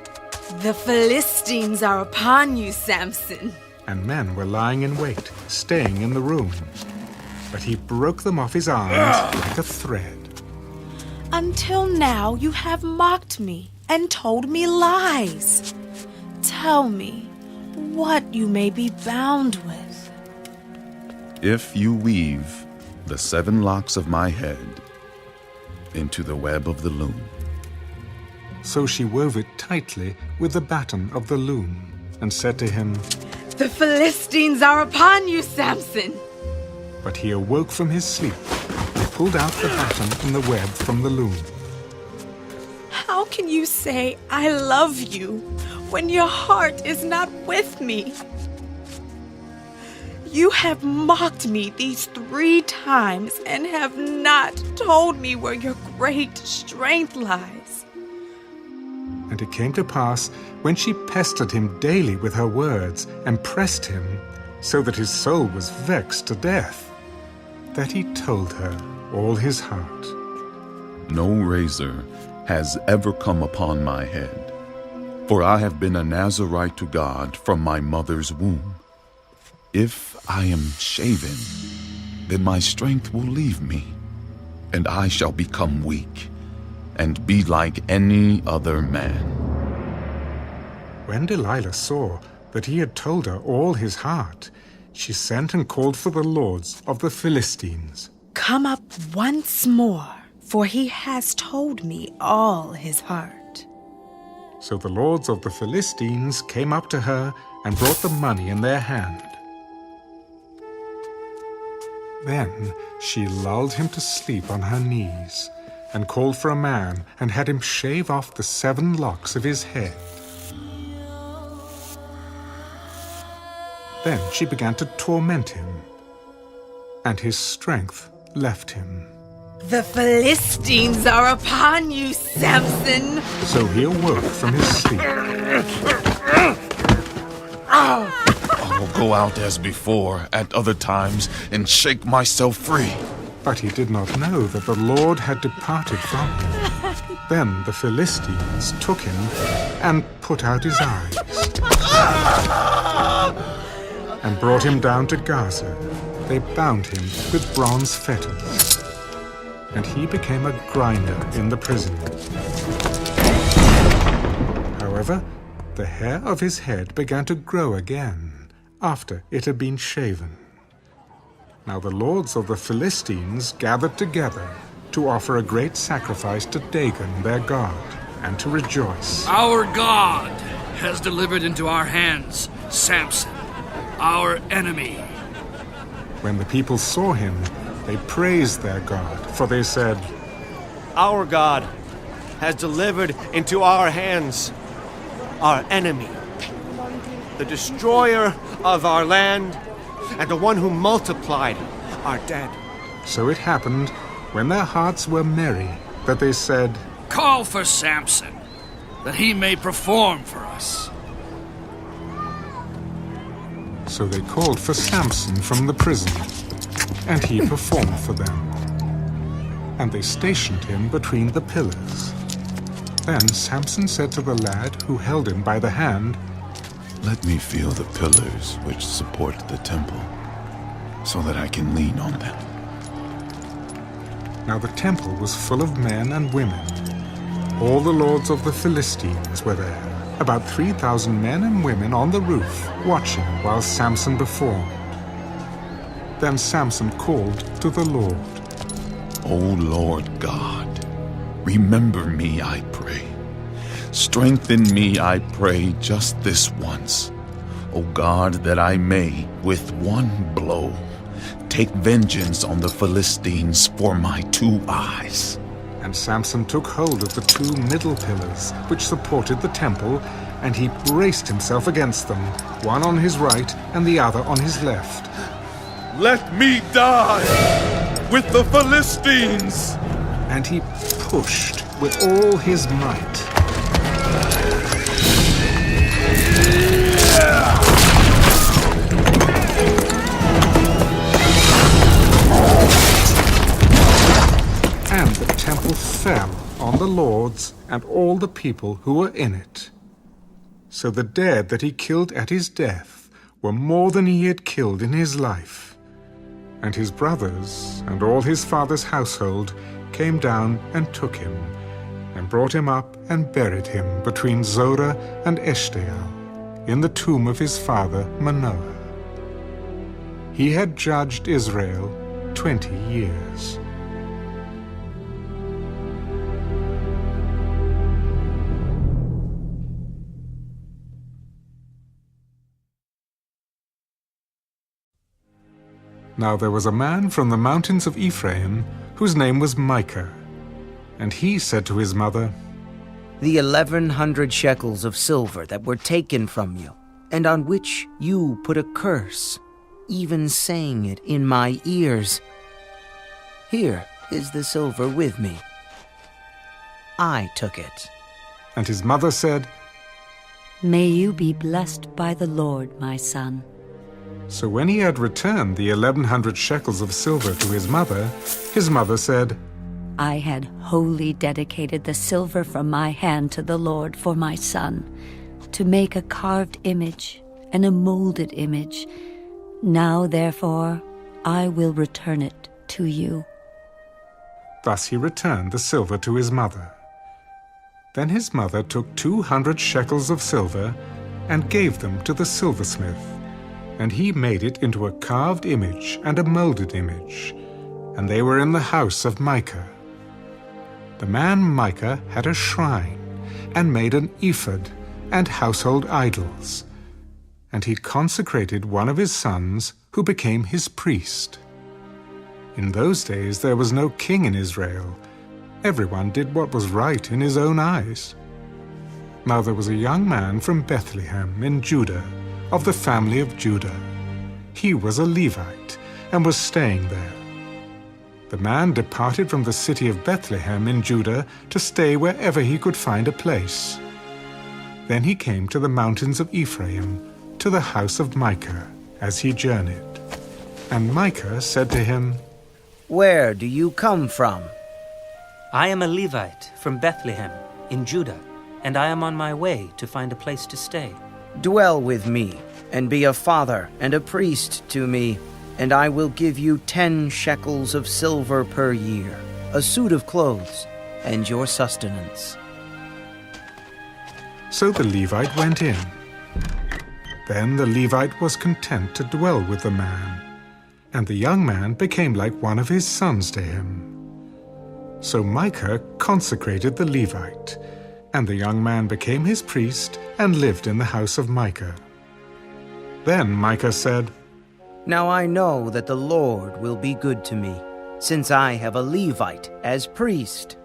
The Philistines are upon you, Samson. And men were lying in wait, staying in the room. But he broke them off his arms like a thread. Until now you have mocked me and told me lies. Tell me what you may be bound with. If you weave the 7 locks of my head into the web of the loom. So she wove it tightly with the batten of the loom, and said to him, The Philistines are upon you, Samson. But he awoke from his sleep, and pulled out the batten and the web from the loom. How can you say, I love you, when your heart is not with me? You have mocked me these 3 times and have not told me where your great strength lies. And it came to pass, when she pestered him daily with her words, and pressed him, so that his soul was vexed to death, that he told her all his heart. No razor has ever come upon my head, for I have been a Nazirite to God from my mother's womb. If I am shaven, then my strength will leave me, and I shall become weak, and be like any other man. When Delilah saw that he had told her all his heart, she sent and called for the lords of the Philistines. Come up once more, for he has told me all his heart. So the lords of the Philistines came up to her and brought the money in their hand. Then she lulled him to sleep on her knees, and called for a man, and had him shave off the 7 locks of his head. Then she began to torment him, and his strength left him. The Philistines are upon you, Samson. So he awoke from his sleep. I'll go out as before at other times and shake myself free. But he did not know that the Lord had departed from him. Then the Philistines took him and put out his eyes, and brought him down to Gaza. They bound him with bronze fetters, and he became a grinder in the prison. However, the hair of his head began to grow again after it had been shaven. Now the lords of the Philistines gathered together to offer a great sacrifice to Dagon their god, and to rejoice. Our God has delivered into our hands Samson, our enemy. When the people saw him, they praised their God, for they said, Our God has delivered into our hands our enemy, the destroyer of our land, and the one who multiplied our dead. So it happened, when their hearts were merry, that they said, Call for Samson, that he may perform for us. So they called for Samson from the prison, and he performed for them. And they stationed him between the pillars. Then Samson said to the lad who held him by the hand, Let me feel the pillars which support the temple, so that I can lean on them. Now the temple was full of men and women. All the lords of the Philistines were there, about 3,000 men and women on the roof, watching while Samson performed. Then Samson called to the Lord, O Lord God, remember me, I pray. Strengthen me, I pray, just this once, O God, that I may, with one blow, take vengeance on the Philistines for my 2 eyes. And Samson took hold of the 2 middle pillars which supported the temple, and he braced himself against them, one on his right and the other on his left. Let me die with the Philistines! And he pushed with all his might. And the temple fell on the lords and all the people who were in it. So the dead that he killed at his death were more than he had killed in his life. And his brothers and all his father's household came down and took him, and brought him up and buried him between Zorah and Eshtaol, in the tomb of his father Manoah. He had judged Israel 20 years. Now there was a man from the mountains of Ephraim, whose name was Micah. And he said to his mother, "The 1,100 shekels of silver that were taken from you, and on which you put a curse, even saying it in my ears. Here is the silver with me. I took it." And his mother said, "May you be blessed by the Lord, my son." So when he had returned the 1,100 shekels of silver to his mother said, "I had wholly dedicated the silver from my hand to the Lord for my son, to make a carved image and a molded image. Now, therefore, I will return it to you." Thus he returned the silver to his mother. Then his mother took 200 shekels of silver and gave them to the silversmith, and he made it into a carved image and a molded image, and they were in the house of Micah. The man Micah had a shrine, and made an ephod and household idols, and he consecrated one of his sons, who became his priest. In those days there was no king in Israel. Everyone did what was right in his own eyes. Now there was a young man from Bethlehem in Judah, of the family of Judah. He was a Levite, and was staying there. The man departed from the city of Bethlehem in Judah to stay wherever he could find a place. Then he came to the mountains of Ephraim, to the house of Micah, as he journeyed. And Micah said to him, "Where do you come from?" "I am a Levite from Bethlehem in Judah, and I am on my way to find a place to stay." "Dwell with me, and be a father and a priest to me, and I will give you 10 shekels of silver per year, a suit of clothes, and your sustenance." So the Levite went in. Then the Levite was content to dwell with the man, and the young man became like one of his sons to him. So Micah consecrated the Levite, and the young man became his priest and lived in the house of Micah. Then Micah said, "Now I know that the Lord will be good to me, since I have a Levite as priest."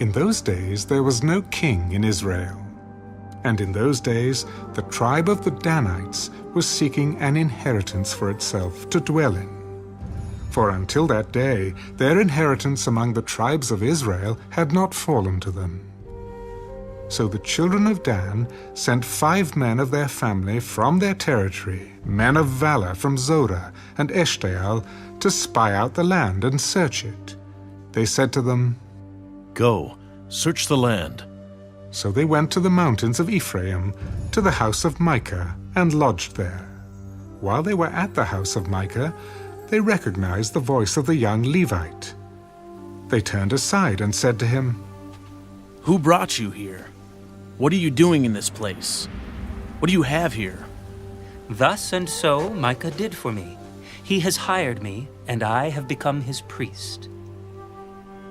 In those days there was no king in Israel. And in those days the tribe of the Danites was seeking an inheritance for itself to dwell in. For until that day their inheritance among the tribes of Israel had not fallen to them. So the children of Dan sent 5 men of their family from their territory, men of valor from Zorah and Eshtaol, to spy out the land and search it. They said to them, "Go, search the land." So they went to the mountains of Ephraim, to the house of Micah, and lodged there. While they were at the house of Micah, they recognized the voice of the young Levite. They turned aside and said to him, "Who brought you here? What are you doing in this place? What do you have here?" Thus and so Micah did for me. He has hired me, and I have become his priest.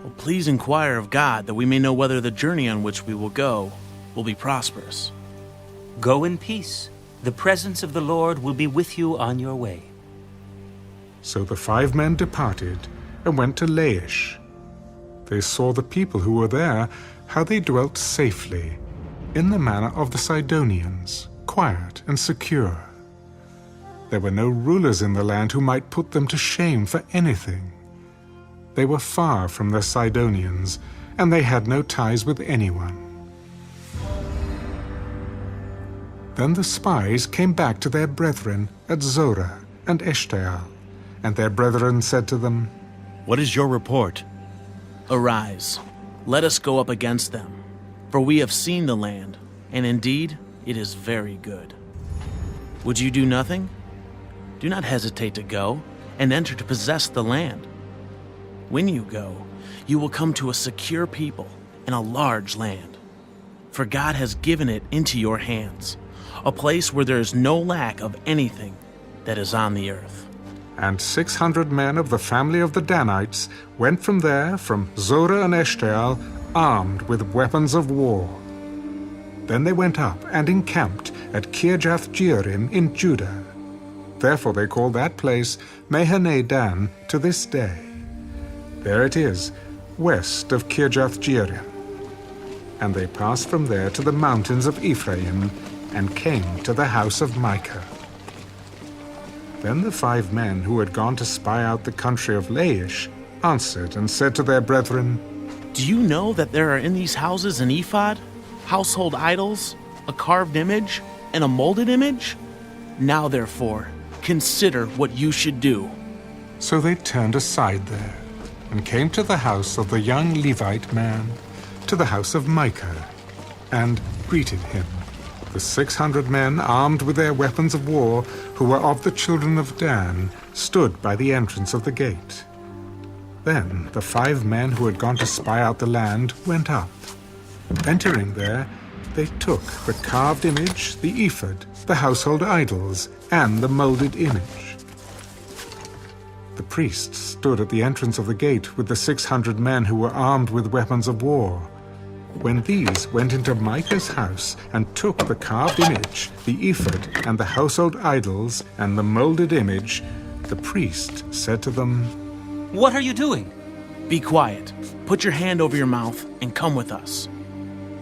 Well, please inquire of God that we may know whether the journey on which we will go will be prosperous. Go in peace. The presence of the Lord will be with you on your way. So the 5 men departed and went to Laish. They saw the people who were there, how they dwelt safely, in the manner of the Sidonians, quiet and secure. There were no rulers in the land who might put them to shame for anything. They were far from the Sidonians, and they had no ties with anyone. Then the spies came back to their brethren at Zorah and Eshtaol, and their brethren said to them, "What is your report?" "Arise, let us go up against them, for we have seen the land, and indeed it is very good. Would you do nothing? Do not hesitate to go and enter to possess the land. When you go, you will come to a secure people and a large land, for God has given it into your hands, a place where there is no lack of anything that is on the earth." And 600 men of the family of the Danites went from there, from Zorah and Eshtaol, armed with weapons of war. Then they went up and encamped at Kirjath-jearim in Judah. Therefore they call that place Mahane Dan to this day. There it is, west of Kirjath-jearim. And they passed from there to the mountains of Ephraim and came to the house of Micah. Then the 5 men who had gone to spy out the country of Laish answered and said to their brethren, "Do you know that there are in these houses an ephod, household idols, a carved image, and a molded image? Now therefore, consider what you should do." So they turned aside there, and came to the house of the young Levite man, to the house of Micah, and greeted him. The 600 men, armed with their weapons of war, who were of the children of Dan, stood by the entrance of the gate. Then the 5 men who had gone to spy out the land went up. Entering there, they took the carved image, the ephod, the household idols, and the molded image. The priests stood at the entrance of the gate with the 600 men who were armed with weapons of war. When these went into Micah's house and took the carved image, the ephod, and the household idols, and the molded image, the priest said to them, "What are you doing?" "Be quiet, put your hand over your mouth, and come with us.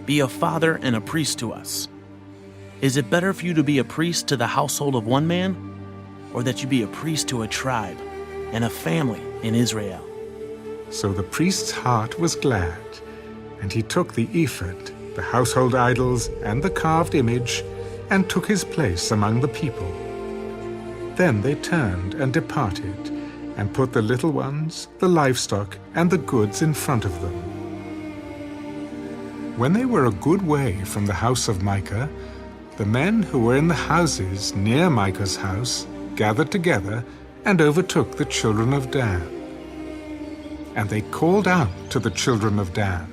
Be a father and a priest to us. Is it better for you to be a priest to the household of one man, or that you be a priest to a tribe and a family in Israel?" So the priest's heart was glad, and he took the ephod, the household idols, and the carved image, and took his place among the people. Then they turned and departed, and put the little ones, the livestock, and the goods in front of them. When they were a good way from the house of Micah, the men who were in the houses near Micah's house gathered together and overtook the children of Dan. And they called out to the children of Dan.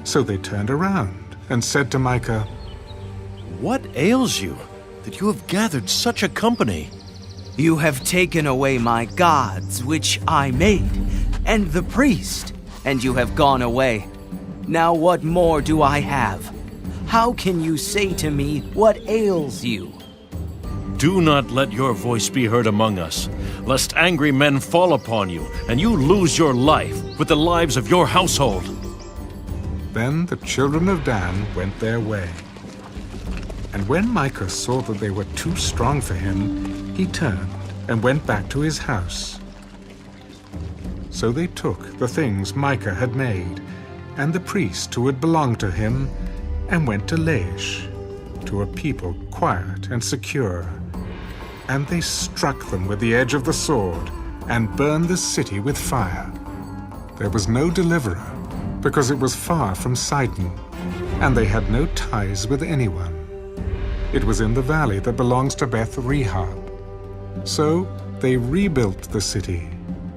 So they turned around and said to Micah, "What ails you, that you have gathered such a company?" "You have taken away my gods, which I made, and the priest, and you have gone away. Now what more do I have? How can you say to me, 'What ails you?'" Do not let your voice be heard among us, lest angry men fall upon you, and you lose your life with the lives of your household. Then the children of Dan went their way. And when Micah saw that they were too strong for him, he turned and went back to his house. So they took the things Micah had made, and the priest who had belonged to him, and went to Laish, to a people quiet and secure. And they struck them with the edge of the sword, and burned the city with fire. There was no deliverer, because it was far from Sidon, and they had no ties with anyone. It was in the valley that belongs to Beth-rehob. So they rebuilt the city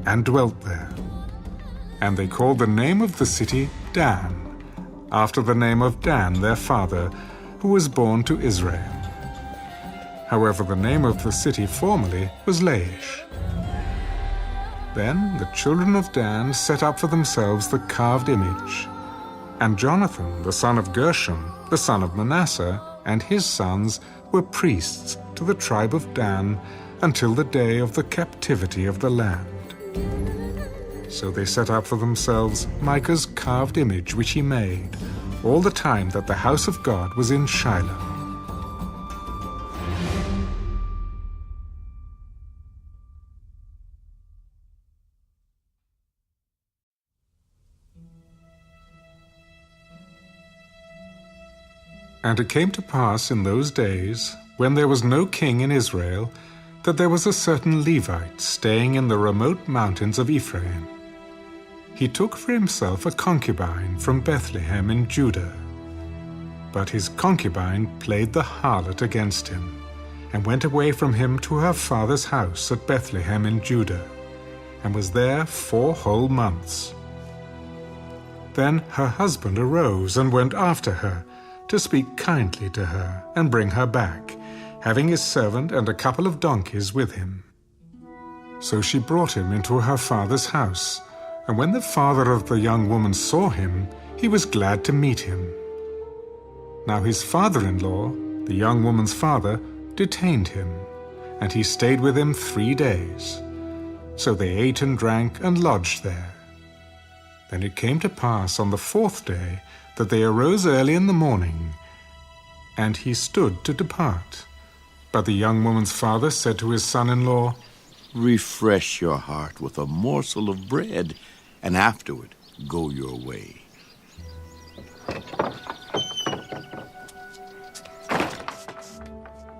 and dwelt there. And they called the name of the city Dan, after the name of Dan their father, who was born to Israel. However, the name of the city formerly was Laish. Then the children of Dan set up for themselves the carved image. And Jonathan, the son of Gershom, the son of Manasseh, and his sons were priests to the tribe of Dan until the day of the captivity of the land. So they set up for themselves Micah's carved image which he made, all the time that the house of God was in Shiloh. And it came to pass in those days, when there was no king in Israel, that there was a certain Levite staying in the remote mountains of Ephraim. He took for himself a concubine from Bethlehem in Judah. But his concubine played the harlot against him, and went away from him to her father's house at Bethlehem in Judah, and was there 4 whole months. Then her husband arose and went after her, to speak kindly to her and bring her back, having his servant and a couple of donkeys with him. So she brought him into her father's house, and when the father of the young woman saw him, he was glad to meet him. Now his father-in-law, the young woman's father, detained him, and he stayed with him 3 days. So they ate and drank and lodged there. Then it came to pass on the 4th day that they arose early in the morning, and he stood to depart. But the young woman's father said to his son-in-law, Refresh your heart with a morsel of bread, and afterward go your way.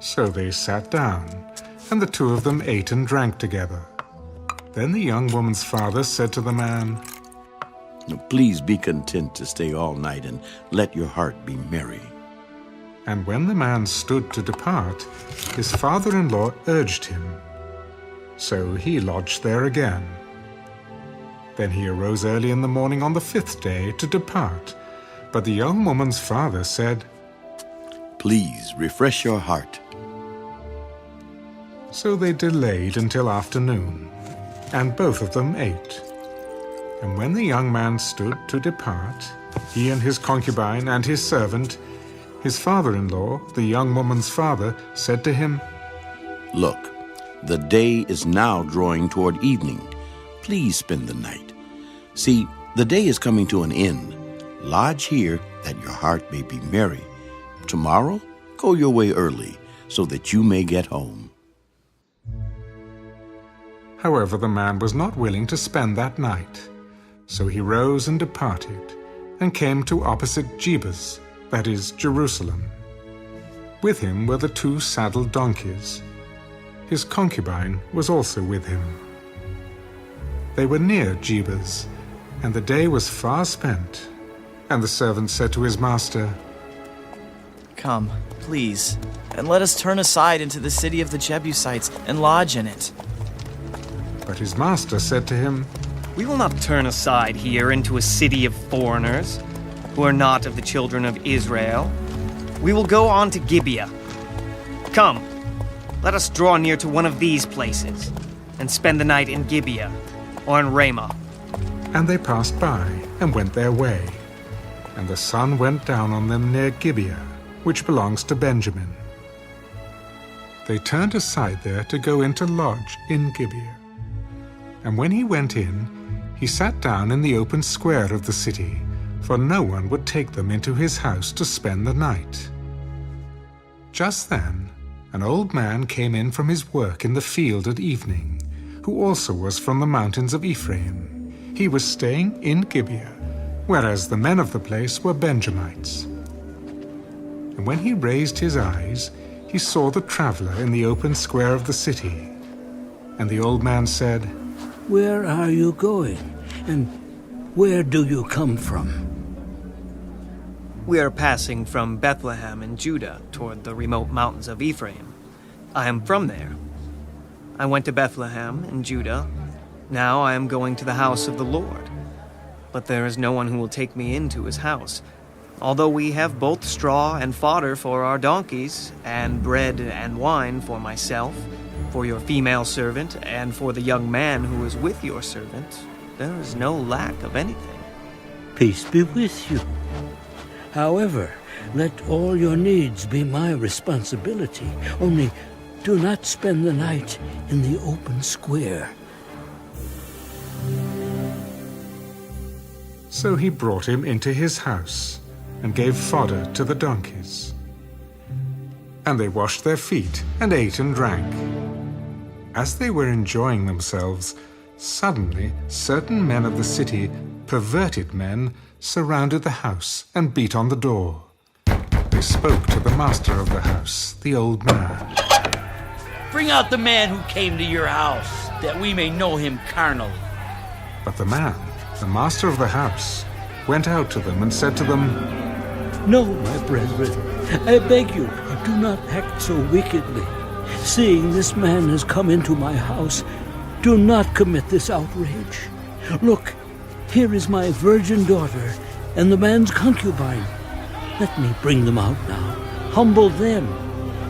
So they sat down, and the 2 of them ate and drank together. Then the young woman's father said to the man, Please be content to stay all night, and let your heart be merry. And when the man stood to depart, his father-in-law urged him. So he lodged there again. Then he arose early in the morning on the 5th day to depart. But the young woman's father said, Please refresh your heart. So they delayed until afternoon, and both of them ate. And when the young man stood to depart, he and his concubine and his servant, his father-in-law, the young woman's father, said to him, Look, the day is now drawing toward evening. Please spend the night. See, the day is coming to an end. Lodge here that your heart may be merry. Tomorrow, go your way early, so that you may get home. However, the man was not willing to spend that night. So he rose and departed, and came to opposite Jebus, that is, Jerusalem. With him were the 2 saddled donkeys. His concubine was also with him. They were near Jebus, and the day was far spent. And the servant said to his master, Come, please, and let us turn aside into the city of the Jebusites and lodge in it. But his master said to him, We will not turn aside here into a city of foreigners, who are not of the children of Israel. We will go on to Gibeah. Come, let us draw near to one of these places, and spend the night in Gibeah, or in Ramah. And they passed by, and went their way. And the sun went down on them near Gibeah, which belongs to Benjamin. They turned aside there to go in to lodge in Gibeah. And when he went in, he sat down in the open square of the city, for no one would take them into his house to spend the night. Just then, an old man came in from his work in the field at evening, who also was from the mountains of Ephraim. He was staying in Gibeah, whereas the men of the place were Benjamites. And when he raised his eyes, he saw the traveler in the open square of the city. And the old man said, Where are you going, and where do you come from? We are passing from Bethlehem in Judah toward the remote mountains of Ephraim. I am from there. I went to Bethlehem in Judah. Now I am going to the house of the Lord. But there is no one who will take me into his house, although we have both straw and fodder for our donkeys, and bread and wine for myself, For your female servant and for the young man who is with your servant, there is no lack of anything. Peace be with you. However, let all your needs be my responsibility. Only do not spend the night in the open square. So he brought him into his house and gave fodder to the donkeys. And they washed their feet and ate and drank. As they were enjoying themselves, suddenly certain men of the city, perverted men, surrounded the house and beat on the door. They spoke to the master of the house, the old man. Bring out the man who came to your house, that we may know him carnally. But the man, the master of the house, went out to them and said to them, No, my brethren, I beg you, do not act so wickedly. Seeing this man has come into my house, do not commit this outrage. Look, here is my virgin daughter and the man's concubine. Let me bring them out now, humble them,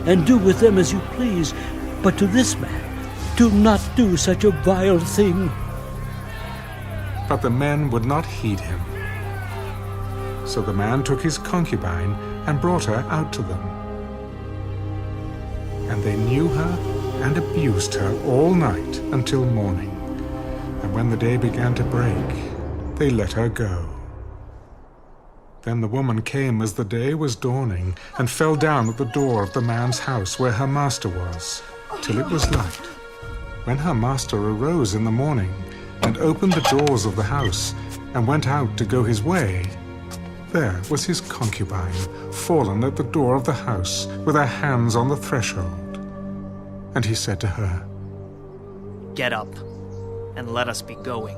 and do with them as you please. But to this man, do not do such a vile thing. But the men would not heed him. So the man took his concubine and brought her out to them. And they knew her and abused her all night until morning. And when the day began to break, they let her go. Then the woman came as the day was dawning and fell down at the door of the man's house where her master was, till it was light. When her master arose in the morning and opened the doors of the house and went out to go his way, there was his concubine fallen at the door of the house with her hands on the threshold. And he said to her, Get up, and let us be going.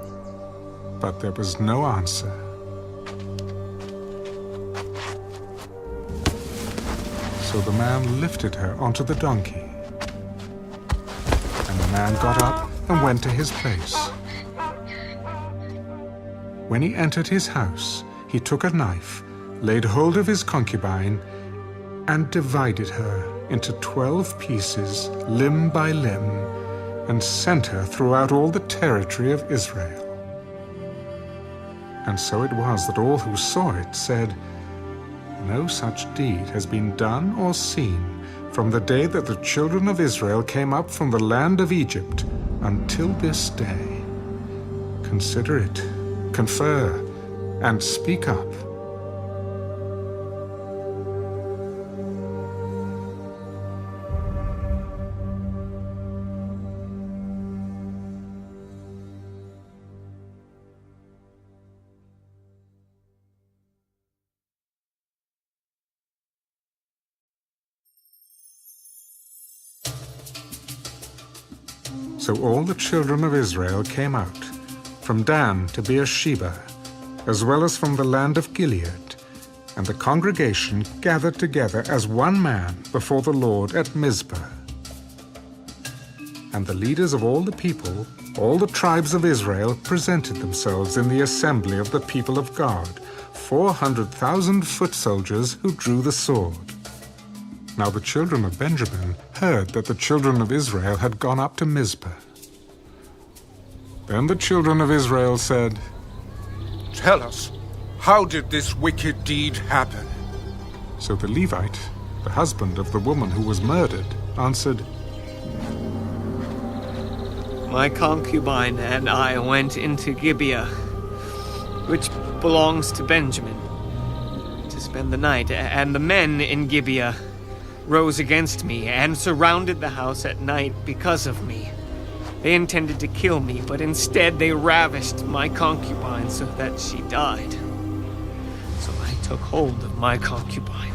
But there was no answer. So the man lifted her onto the donkey. And the man got up and went to his place. When he entered his house, he took a knife, laid hold of his concubine, and divided her into 12 pieces, limb by limb, and sent her throughout all the territory of Israel. And so it was that all who saw it said, No such deed has been done or seen from the day that the children of Israel came up from the land of Egypt until this day. Consider it, confer, and speak up. So all the children of Israel came out, from Dan to Beersheba, as well as from the land of Gilead, and the congregation gathered together as one man before the Lord at Mizpah. And the leaders of all the people, all the tribes of Israel, presented themselves in the assembly of the people of God, 400,000 foot soldiers who drew the sword. Now the children of Benjamin heard that the children of Israel had gone up to Mizpah. Then the children of Israel said, Tell us, how did this wicked deed happen? So the Levite, the husband of the woman who was murdered, answered, My concubine and I went into Gibeah, which belongs to Benjamin, to spend the night, and the men in Gibeah rose against me and surrounded the house at night because of me. They intended to kill me, but instead they ravished my concubine so that she died. So I took hold of my concubine,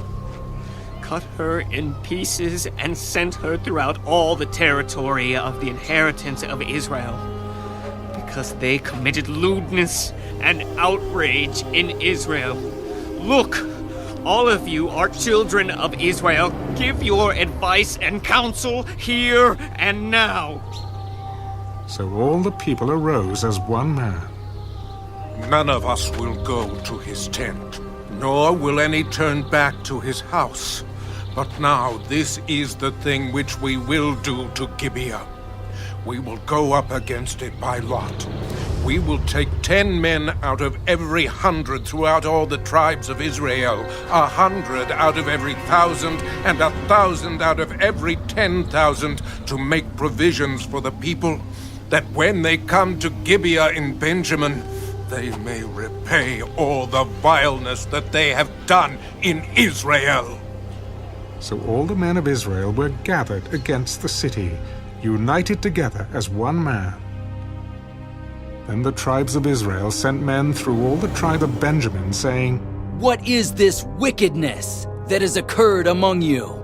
cut her in pieces, and sent her throughout all the territory of the inheritance of Israel, because they committed lewdness and outrage in Israel. Look, all of you are children of Israel. Give your advice and counsel here and now. So all the people arose as one man. None of us will go to his tent, nor will any turn back to his house. But now this is the thing which we will do to Gibeah. We will go up against it by lot. We will take 10 men out of every 100 throughout all the tribes of Israel, 100 out of every 1,000, and 1,000 out of every 10,000 to make provisions for the people, that when they come to Gibeah in Benjamin, they may repay all the vileness that they have done in Israel. So all the men of Israel were gathered against the city, united together as one man. Then the tribes of Israel sent men through all the tribe of Benjamin, saying, "What is this wickedness that has occurred among you?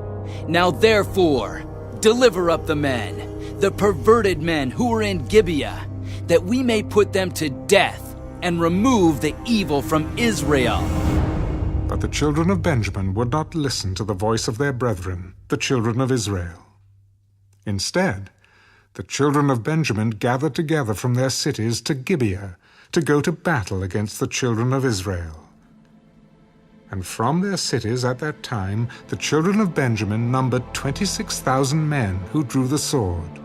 Now therefore, deliver up the men, the perverted men who are in Gibeah, that we may put them to death and remove the evil from Israel." But the children of Benjamin would not listen to the voice of their brethren, the children of Israel. Instead, the children of Benjamin gathered together from their cities to Gibeah to go to battle against the children of Israel. And from their cities at that time, the children of Benjamin numbered 26,000 men who drew the sword,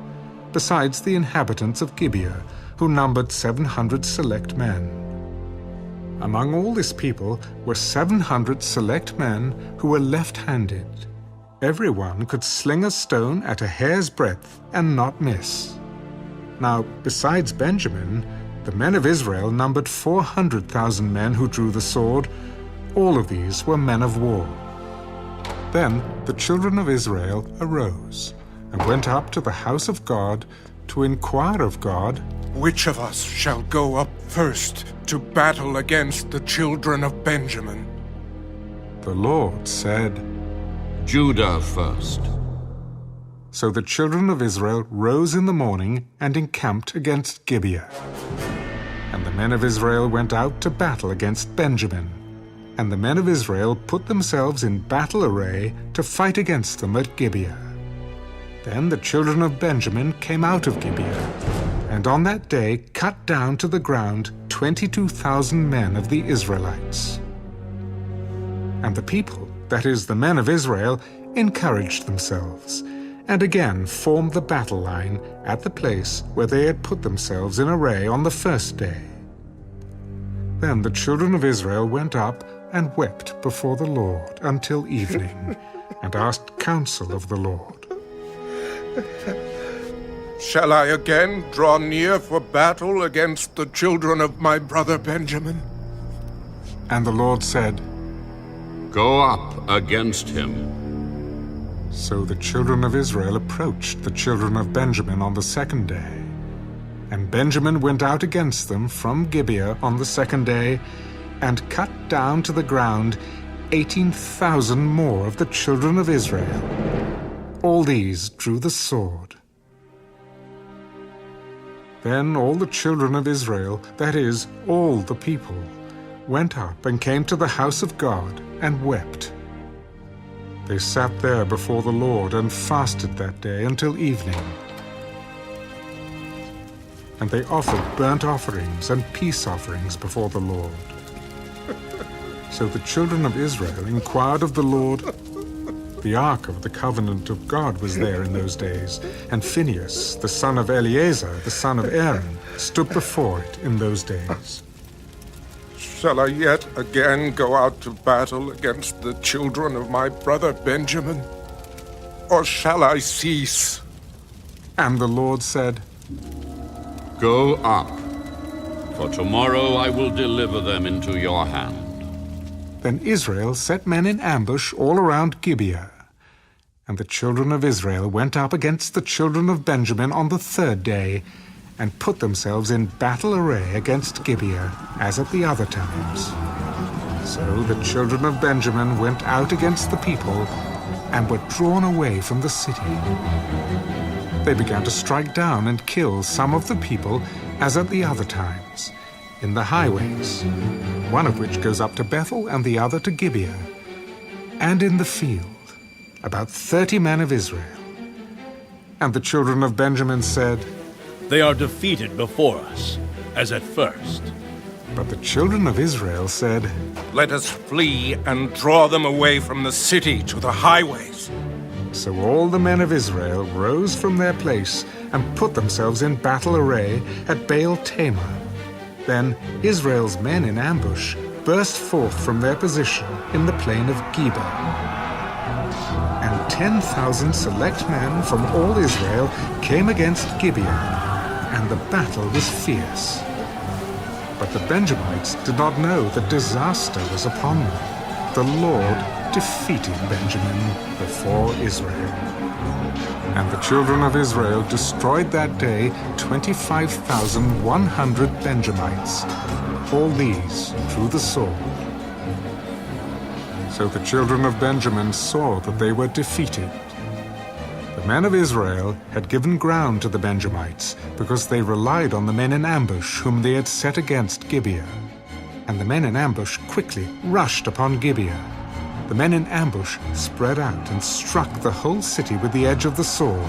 besides the inhabitants of Gibeah, who numbered 700 select men. Among all this people were 700 select men who were left-handed. Everyone could sling a stone at a hair's breadth and not miss. Now, besides Benjamin, the men of Israel numbered 400,000 men who drew the sword. All of these were men of war. Then the children of Israel arose and went up to the house of God to inquire of God, "Which of us shall go up first to battle against the children of Benjamin?" The Lord said, "Judah first." So the children of Israel rose in the morning and encamped against Gibeah. And the men of Israel went out to battle against Benjamin. And the men of Israel put themselves in battle array to fight against them at Gibeah. Then the children of Benjamin came out of Gibeah, and on that day cut down to the ground 22,000 men of the Israelites. And the people, that is, the men of Israel, encouraged themselves, and again formed the battle line at the place where they had put themselves in array on the first day. Then the children of Israel went up and wept before the Lord until evening, and asked counsel of the Lord. "Shall I again draw near for battle against the children of my brother Benjamin?" And the Lord said, "Go up against him." So the children of Israel approached the children of Benjamin on the second day. And Benjamin went out against them from Gibeah on the second day, and cut down to the ground 18,000 more of the children of Israel. All these drew the sword. Then all the children of Israel, that is, all the people, went up and came to the house of God and wept. They sat there before the Lord and fasted that day until evening. And they offered burnt offerings and peace offerings before the Lord. So the children of Israel inquired of the Lord. The ark of the covenant of God was there in those days, and Phinehas, the son of Eleazar, the son of Aaron, stood before it in those days. "Shall I yet again go out to battle against the children of my brother Benjamin? Or shall I cease?" And the Lord said, "Go up, for tomorrow I will deliver them into your hand." Then Israel set men in ambush all around Gibeah. And the children of Israel went up against the children of Benjamin on the third day, and put themselves in battle array against Gibeah, as at the other times. So the children of Benjamin went out against the people, and were drawn away from the city. They began to strike down and kill some of the people, as at the other times, in the highways, one of which goes up to Bethel and the other to Gibeah, and in the field, about 30 men of Israel. And the children of Benjamin said, "They are defeated before us, as at first. But the children of Israel said, "Let us flee and draw them away from the city to the highways." So all the men of Israel rose from their place and put themselves in battle array at Baal Tamar. Then Israel's men in ambush burst forth from their position in the plain of Geba. And 10,000 select men from all Israel came against Gibeah, and the battle was fierce. But the Benjamites did not know that disaster was upon them. The Lord defeated Benjamin before Israel. And the children of Israel destroyed that day 25,100 Benjamites, all these through the sword. So the children of Benjamin saw that they were defeated. The men of Israel had given ground to the Benjamites because they relied on the men in ambush whom they had set against Gibeah. And the men in ambush quickly rushed upon Gibeah. The men in ambush spread out and struck the whole city with the edge of the sword.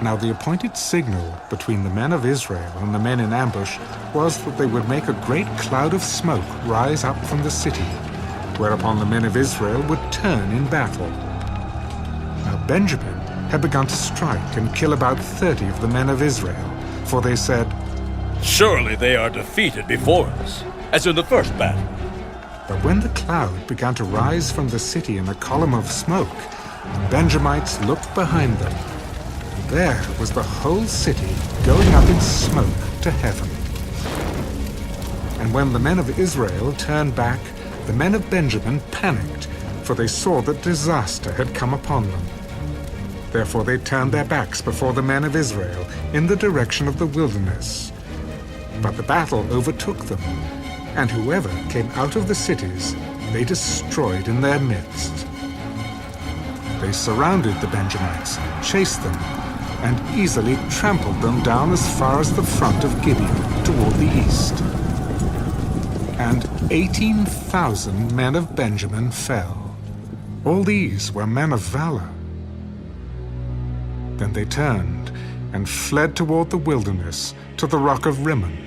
Now the appointed signal between the men of Israel and the men in ambush was that they would make a great cloud of smoke rise up from the city, whereupon the men of Israel would turn in battle. Now Benjamin had begun to strike and kill about 30 of the men of Israel, for they said, "Surely they are defeated before us, as in the first battle." But when the cloud began to rise from the city in a column of smoke, the Benjamites looked behind them. And there was the whole city going up in smoke to heaven. And when the men of Israel turned back, the men of Benjamin panicked, for they saw that disaster had come upon them. Therefore they turned their backs before the men of Israel in the direction of the wilderness. But the battle overtook them, and whoever came out of the cities, they destroyed in their midst. They surrounded the Benjamites, chased them, and easily trampled them down as far as the front of Gibeah toward the east. And 18,000 men of Benjamin fell. All these were men of valor. Then they turned and fled toward the wilderness to the rock of Rimmon.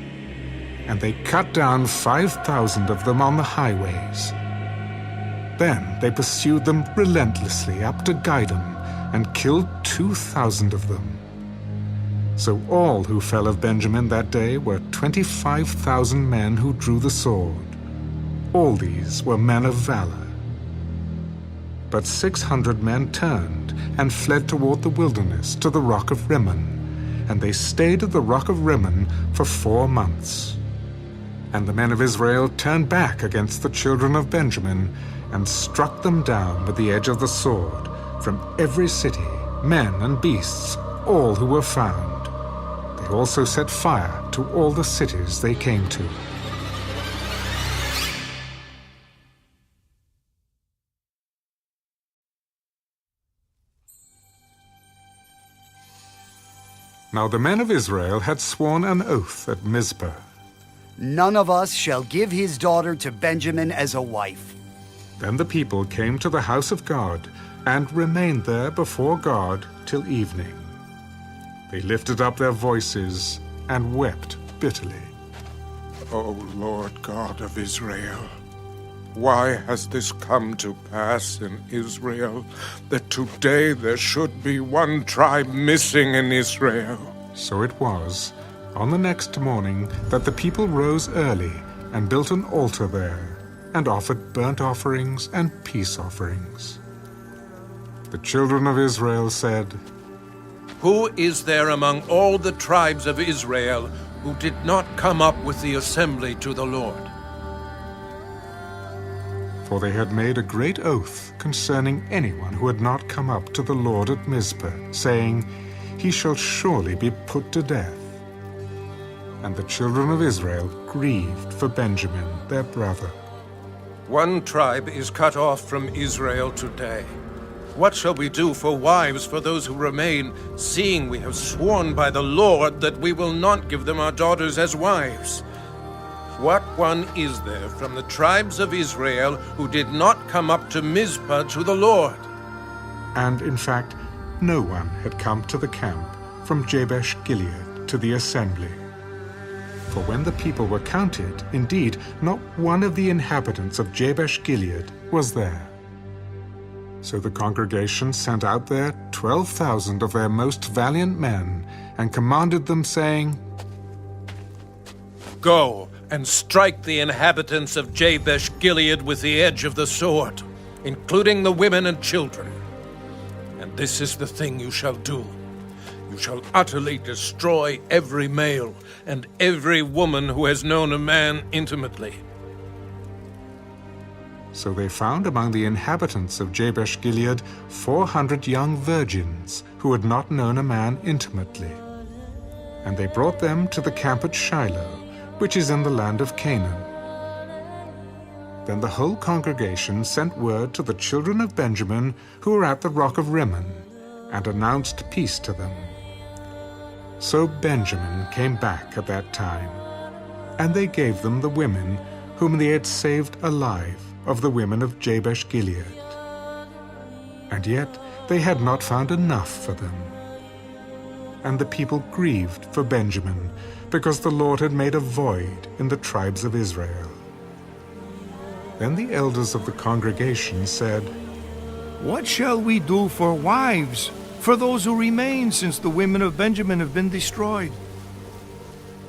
And they cut down 5,000 of them on the highways. Then they pursued them relentlessly up to Gidom and killed 2,000 of them. So all who fell of Benjamin that day were 25,000 men who drew the sword. All these were men of valor. But 600 men turned and fled toward the wilderness to the rock of Rimmon, and they stayed at the rock of Rimmon for 4 months. And the men of Israel turned back against the children of Benjamin and struck them down with the edge of the sword from every city, men and beasts, all who were found. They also set fire to all the cities they came to. Now the men of Israel had sworn an oath at Mizpah. None of us shall give his daughter to Benjamin as a wife. Then the people came to the house of God and remained there before God till evening. They lifted up their voices and wept bitterly. O Lord God of Israel, why has this come to pass in Israel, that today there should be one tribe missing in Israel? So it was, on the next morning, that the people rose early and built an altar there, and offered burnt offerings and peace offerings. The children of Israel said, Who is there among all the tribes of Israel who did not come up with the assembly to the Lord? For they had made a great oath concerning anyone who had not come up to the Lord at Mizpah, saying, He shall surely be put to death. And the children of Israel grieved for Benjamin, their brother. One tribe is cut off from Israel today. What shall we do for wives for those who remain, seeing we have sworn by the Lord that we will not give them our daughters as wives? What one is there from the tribes of Israel who did not come up to Mizpah to the Lord? And in fact, no one had come to the camp from Jabesh Gilead to the assembly. For when the people were counted, indeed, not one of the inhabitants of Jabesh-Gilead was there. So the congregation sent out there 12,000 of their most valiant men, and commanded them, saying, Go and strike the inhabitants of Jabesh-Gilead with the edge of the sword, including the women and children. And this is the thing you shall do. You shall utterly destroy every male and every woman who has known a man intimately. So they found among the inhabitants of Jabesh-Gilead 400 young virgins who had not known a man intimately. And they brought them to the camp at Shiloh, which is in the land of Canaan. Then the whole congregation sent word to the children of Benjamin who were at the rock of Rimmon, and announced peace to them. So Benjamin came back at that time, and they gave them the women whom they had saved alive of the women of Jabesh-Gilead. And yet they had not found enough for them. And the people grieved for Benjamin, because the Lord had made a void in the tribes of Israel. Then the elders of the congregation said, What shall we do for wives, for those who remain, since the women of Benjamin have been destroyed?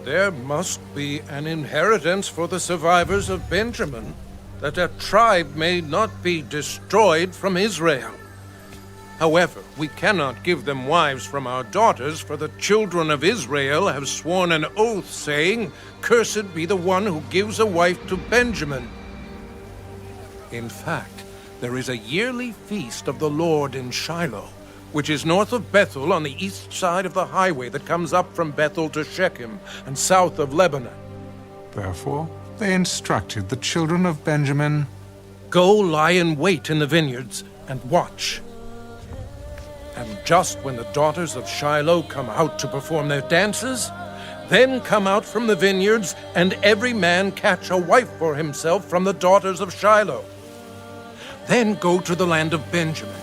There must be an inheritance for the survivors of Benjamin, that a tribe may not be destroyed from Israel. However, we cannot give them wives from our daughters, for the children of Israel have sworn an oath, saying, Cursed be the one who gives a wife to Benjamin. In fact, there is a yearly feast of the Lord in Shiloh, which is north of Bethel on the east side of the highway that comes up from Bethel to Shechem and south of Lebanon. Therefore they instructed the children of Benjamin, Go lie in wait in the vineyards and watch. And just when the daughters of Shiloh come out to perform their dances, then come out from the vineyards, and every man catch a wife for himself from the daughters of Shiloh. Then go to the land of Benjamin.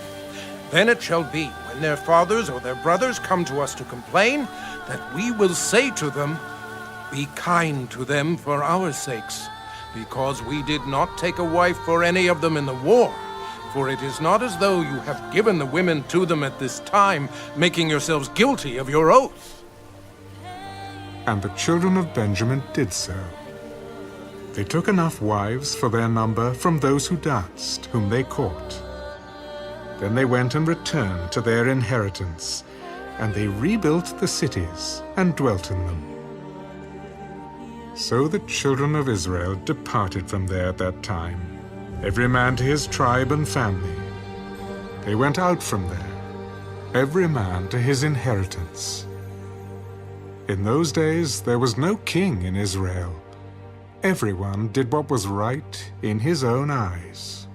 Then it shall be, when their fathers or their brothers come to us to complain, that we will say to them, Be kind to them for our sakes, because we did not take a wife for any of them in the war. For it is not as though you have given the women to them at this time, making yourselves guilty of your oath. And the children of Benjamin did so. They took enough wives for their number from those who danced, whom they caught. Then they went and returned to their inheritance, and they rebuilt the cities and dwelt in them. So the children of Israel departed from there at that time, every man to his tribe and family. They went out from there, every man to his inheritance. In those days there was no king in Israel. Everyone did what was right in his own eyes.